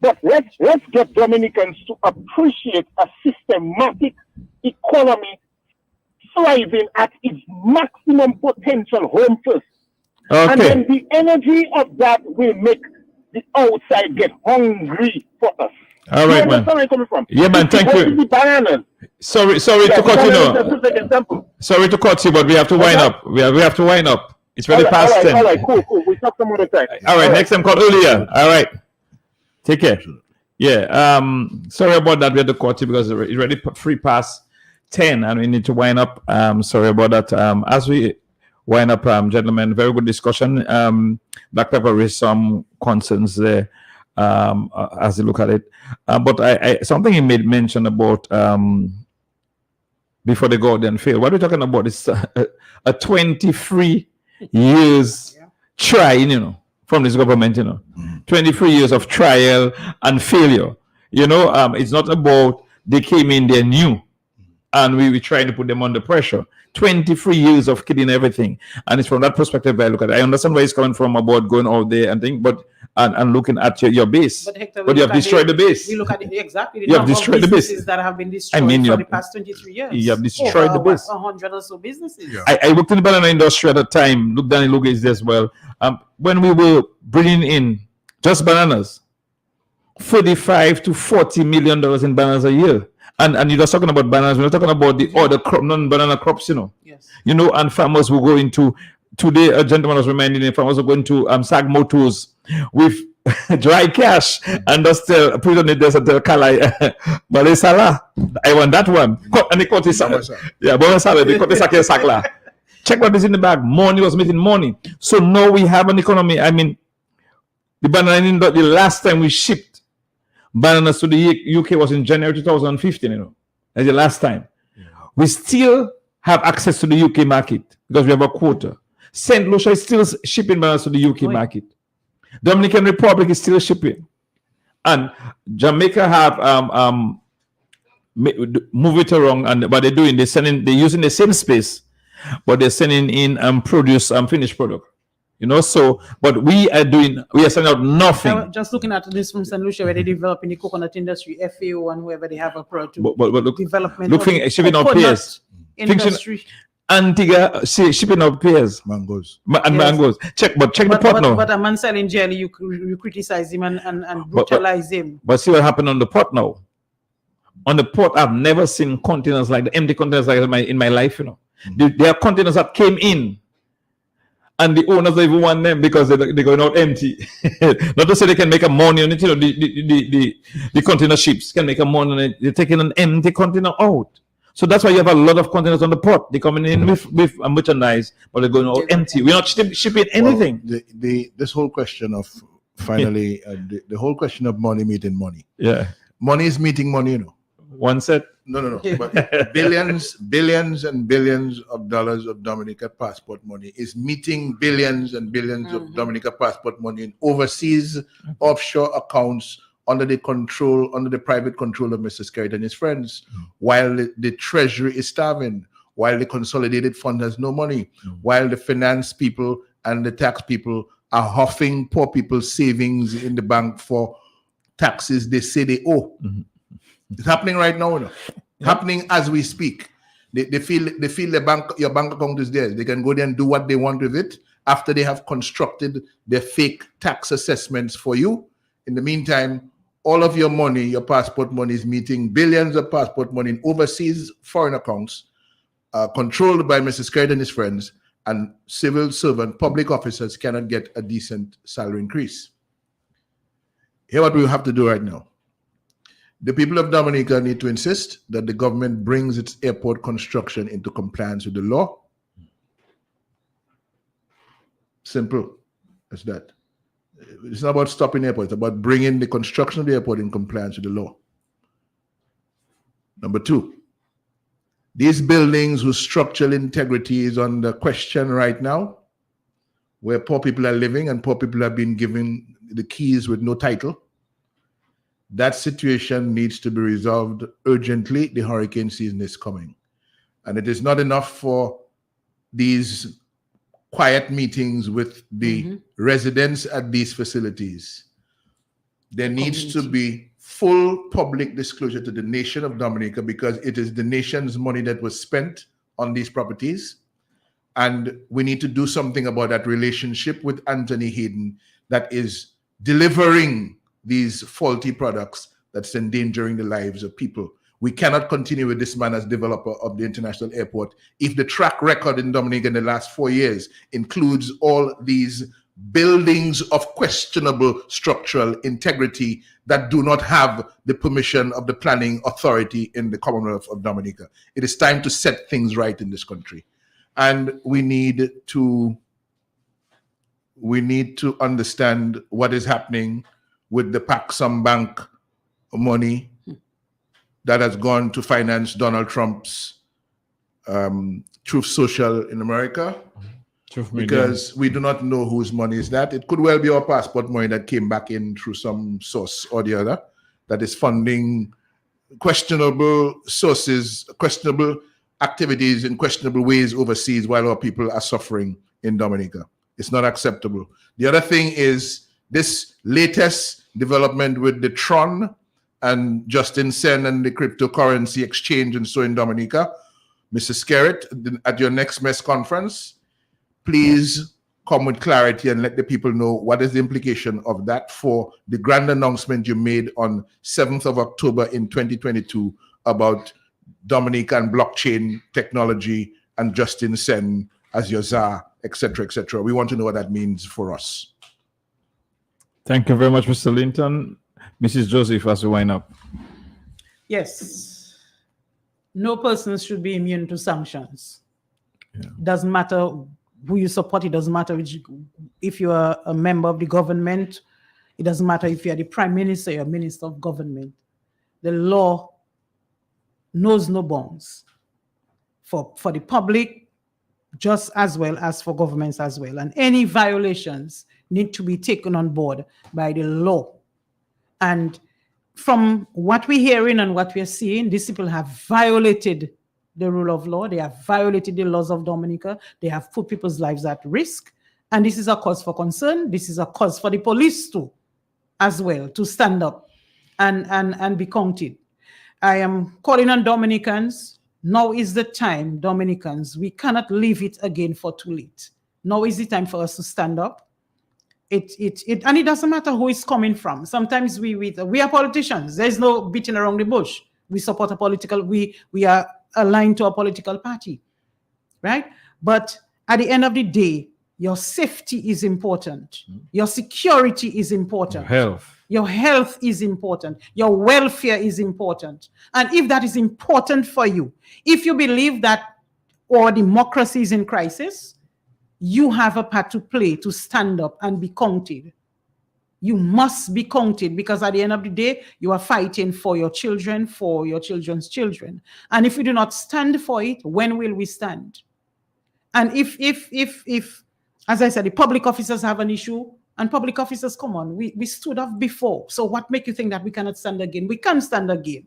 But let's get Dominicans to appreciate a systematic economy thriving at its maximum potential home first. Okay. And then the energy of that will make the outside get hungry for us. All right, man. Where I'm coming from? Yeah, man. Thank you. The bananas. Sorry to cut you. Sorry to cut you, but we have to wind up. We have to wind up. It's really past 10. All right, cool. We'll talk some other time. All right, next time call earlier. All right. Take care. Yeah. Sorry about that. We had to cut you because it's already free past 10 and we need to wind up. Sorry about that. As we wind up, gentlemen, very good discussion. Black Pepper raised some concerns there as you look at it. But I something he made mention about before they go out and fail. What we're talking about is a 23 years trying, from this government, 23 years of trial and failure. It's not about they came in, they knew, and we were trying to put them under pressure. 23 years of killing everything. And it's from that perspective I look at it. I understand where it's coming from about going out there and things, but and looking at your base. But, Hector, you have destroyed the base. We look at exactly you have destroyed the base that have been destroyed for the past 23 years. You have destroyed the base. 100 or so businesses. Yeah. I worked in the banana industry at the time. Look, Danny Luga is there as well. When we were bringing in just bananas, $35 to $40 million in bananas a year. And you're just talking about bananas. We're not talking about the other non-banana crops, Yes. And farmers will go into, today a gentleman was reminding me, farmers will go into SAG motors with dry cash and just put it on the desk and tell Kalai, but Salah, I want that one. And they cut his yeah, but Salah, they cut the sakla. Check what is in the bag. Money was making money. So now we have an economy. I mean, the banana, the last time we shipped bananas to the UK was in January 2015, That's the last time. Yeah. We still have access to the UK market because we have a quota. St. Lucia is still shipping bananas to the UK market. Dominican Republic is still shipping. And Jamaica have move it around, and what they're doing, they're using the same space, but they're sending in produce finished product. But we are sending out nothing. Just looking at this from St. Lucia, where they develop in the coconut industry, FAO, and wherever they have a product but look, development. Looking shipping out peers. Industry. Antigua shipping up pears Mangoes. and Yes. mangoes. Check the But, pot but, now. but a man selling jelly, you criticize him and brutalize him. But see what happened on the pot now. On the port, I've never seen containers like the empty containers like in my life. You know, there are containers that came in, and the owners don't even want them because they're going out empty. Not to say they can make a money on it. You know, the container ships can make a money on it. They're taking an empty container out. So that's why you have a lot of containers on the port. They're coming in with merchandise, but they're going out empty. We're not shipping anything. Well, this whole question of finally the whole question of money meeting money. Yeah, money is meeting money. You know. One set. No. But billions and billions of dollars of Dominica passport money is meeting billions and billions of Dominica passport money in overseas offshore accounts under the private control of Mr. Skerritt and his friends, while the treasury is starving, while the consolidated fund has no money, while the finance people and the tax people are huffing poor people's savings in the bank for taxes they say they owe. It's happening right now, you know. Happening as we speak. They feel your bank account is theirs. They can go there and do what they want with it after they have constructed their fake tax assessments for you. In the meantime, all of your money, your passport money, is meeting billions of passport money in overseas foreign accounts, controlled by Mr. Skerritt and his friends, and civil servant, public officers cannot get a decent salary increase. Here's what we have to do right now. The people of Dominica need to insist that the government brings its airport construction into compliance with the law. Simple as that. It's not about stopping airports, it's about bringing the construction of the airport in compliance with the law. Number two, these buildings whose structural integrity is under question right now, where poor people are living and poor people have been given the keys with no title, that situation needs to be resolved urgently. The hurricane season is coming. And it is not enough for these quiet meetings with the residents at these facilities. There needs to be full public disclosure to the nation of Dominica, because it is the nation's money that was spent on these properties. And we need to do something about that relationship with Anthony Hayden that is delivering these faulty products that's endangering the lives of people. We cannot continue with this man as developer of the international airport if the track record in Dominica in the last 4 years includes all these buildings of questionable structural integrity that do not have the permission of the planning authority in the Commonwealth of Dominica. It is time to set things right in this country. And we need to understand what is happening with the Paxum Bank money that has gone to finance Donald Trump's Truth Social in America. Because we do not know whose money is that. It could well be our passport money that came back in through some source or the other that is funding questionable sources, questionable activities in questionable ways overseas while our people are suffering in Dominica. It's not acceptable. The other thing is this latest development with the Tron and Justin Sen and the cryptocurrency exchange and so in Dominica. Mr. Skerritt, at your next MESS conference, please come with clarity and let the people know what is the implication of that for the grand announcement you made on 7th of October in 2022 about Dominica and blockchain technology and Justin Sen as your czar, etc., etc. We want to know what that means for us. Thank you very much, Mr. Linton. Mrs. Joseph, as we wind up. Yes. No person should be immune to sanctions. Yeah. Doesn't matter who you support. It doesn't matter if you are a member of the government. It doesn't matter if you are the prime minister or minister of government. The law knows no bounds for the public, just as well as for governments as well. And any violations need to be taken on board by the law. And from what we're hearing and what we're seeing, these people have violated the rule of law. They have violated the laws of Dominica. They have put people's lives at risk. And this is a cause for concern. This is a cause for the police too, as well, to stand up and be counted. I am calling on Dominicans Now is the time, Dominicans. We cannot leave it again for too late. Now is the time for us to stand up. And it doesn't matter who is coming from. Sometimes we are politicians. There's no beating around the bush. We support a political, we are aligned to a political party, right? But at the end of the day, your safety is important. Your security is important. Your health is important. Your welfare is important. And if that is important for you, if you believe that our democracy is in crisis, you have a part to play to stand up and be counted. You must be counted, because at the end of the day, you are fighting for your children, for your children's children. And if we do not stand for it, when will we stand? And if as I said, the public officers have an issue, and public officers, come on, we stood up before. So what make you think that we cannot stand again? We can stand again.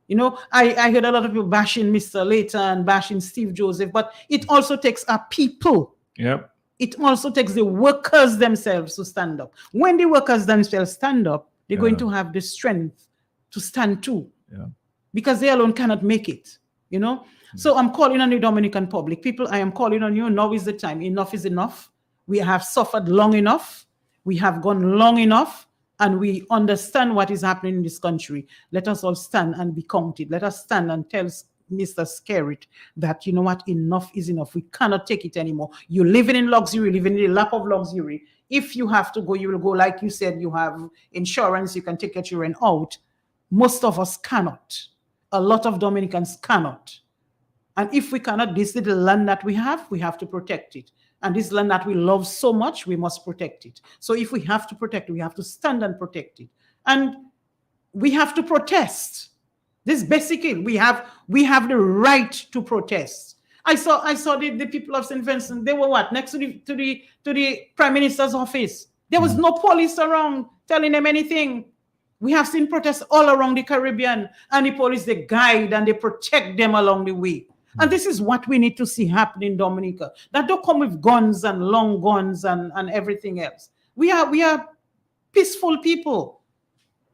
You know, I heard a lot of people bashing Mr. Later and bashing Steve Joseph, but it also takes our people. Yep. It also takes the workers themselves to stand up. When the workers themselves stand up, they're going to have the strength to stand too. Yeah. Because they alone cannot make it, you know? So I'm calling on the Dominican public. People, I am calling on you. Now is the time. Enough is enough. We have suffered long enough. We have gone long enough. And we understand what is happening in this country. Let us all stand and be counted. Let us stand and tell Mr. Skerrit that, you know what, enough is enough. We cannot take it anymore. You're living in luxury, living in the lap of luxury. If you have to go, you will go. Like you said, you have insurance, you can take your children out. Most of us cannot. A lot of Dominicans cannot. And if we cannot, this little land that we have to protect it. And this land that we love so much, we must protect it. So if we have to protect it, we have to stand and protect it. And we have to protest. This basically, we have the right to protest. I saw the people of St. Vincent. They were what, next to the Prime Minister's office. There was no police around telling them anything. We have seen protests all around the Caribbean, and the police, they guide and they protect them along the way. And this is what we need to see happen in Dominica. That don't come with guns and long guns and everything else. We are peaceful people.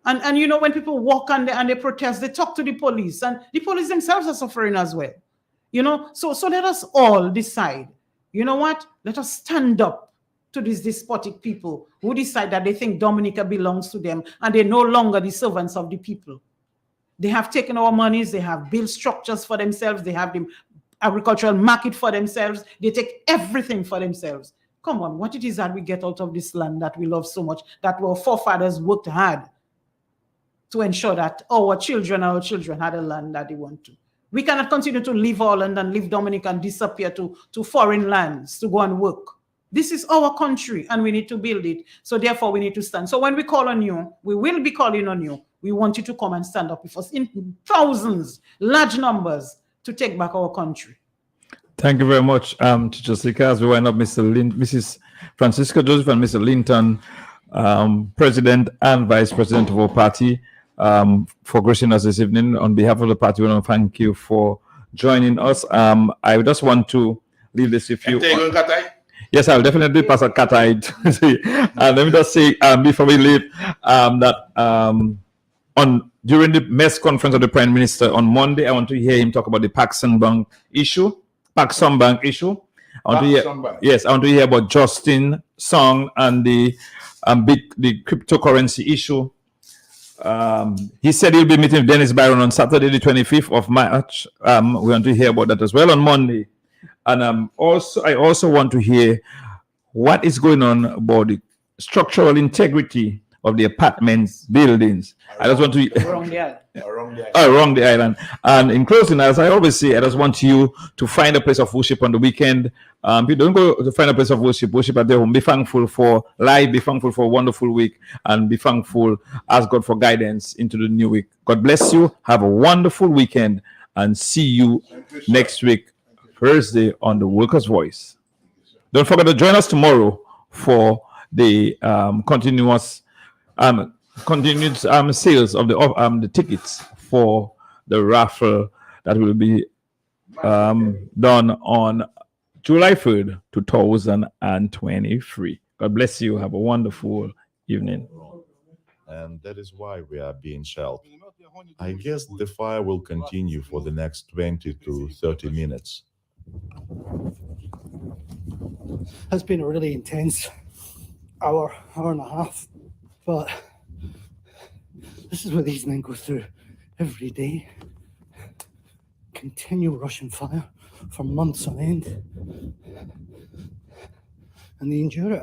And you know, when people walk and they protest, they talk to the police, and the police themselves are suffering as well. You know, so let us all decide, you know what, let us stand up to these despotic people who decide that they think Dominica belongs to them and they're no longer the servants of the people. They have taken our monies, they have built structures for themselves, they have the agricultural market for themselves, they take everything for themselves. Come on, what it is that we get out of this land that we love so much, that our forefathers worked hard to ensure that our children had a land that they want to. We cannot continue to leave our land and leave Dominica and disappear to foreign lands to go and work. This is our country and we need to build it. So therefore we need to stand. So when we call on you, we will be calling on you. We want you to come and stand up with us in thousands, large numbers, to take back our country. Thank you very much, Teacher Sika. As we wind up, Mrs. Francisca Joseph and Mr. Linton, President and Vice President of our party, for gracing us this evening. On behalf of the party, we want to thank you for joining us. I just want to leave this with you. Yes, I'll definitely pass a cat eye. Let me just say, before we leave, that during the mess conference of the Prime Minister on Monday, I want to hear him talk about the Paxson Bank issue. I want to hear about Justin Song and the cryptocurrency issue. He said he'll be meeting Dennis Byron on Saturday, the 25th of March. We want to hear about that as well on Monday. And I also want to hear what is going on about the structural integrity of the apartments, buildings. I just want to Around the island. And in closing, as I always say, I just want you to find a place of worship on the weekend. If you don't go to find a place of worship at their home. Be thankful for life, be thankful for a wonderful week, and be thankful, ask God for guidance into the new week. God bless you. Have a wonderful weekend, and see you next week, Thursday, on the Workers' Voice. Don't forget to join us tomorrow for the continued sales of the tickets for the raffle that will be done on July 3rd, 2023. God bless you. Have a wonderful evening. and that is why we are being shelled. I guess the fire will continue for the next 20 to 30 minutes. It's been a really intense hour and a half, but this is what these men go through every day. Continual Russian fire for months on end, and they endure it.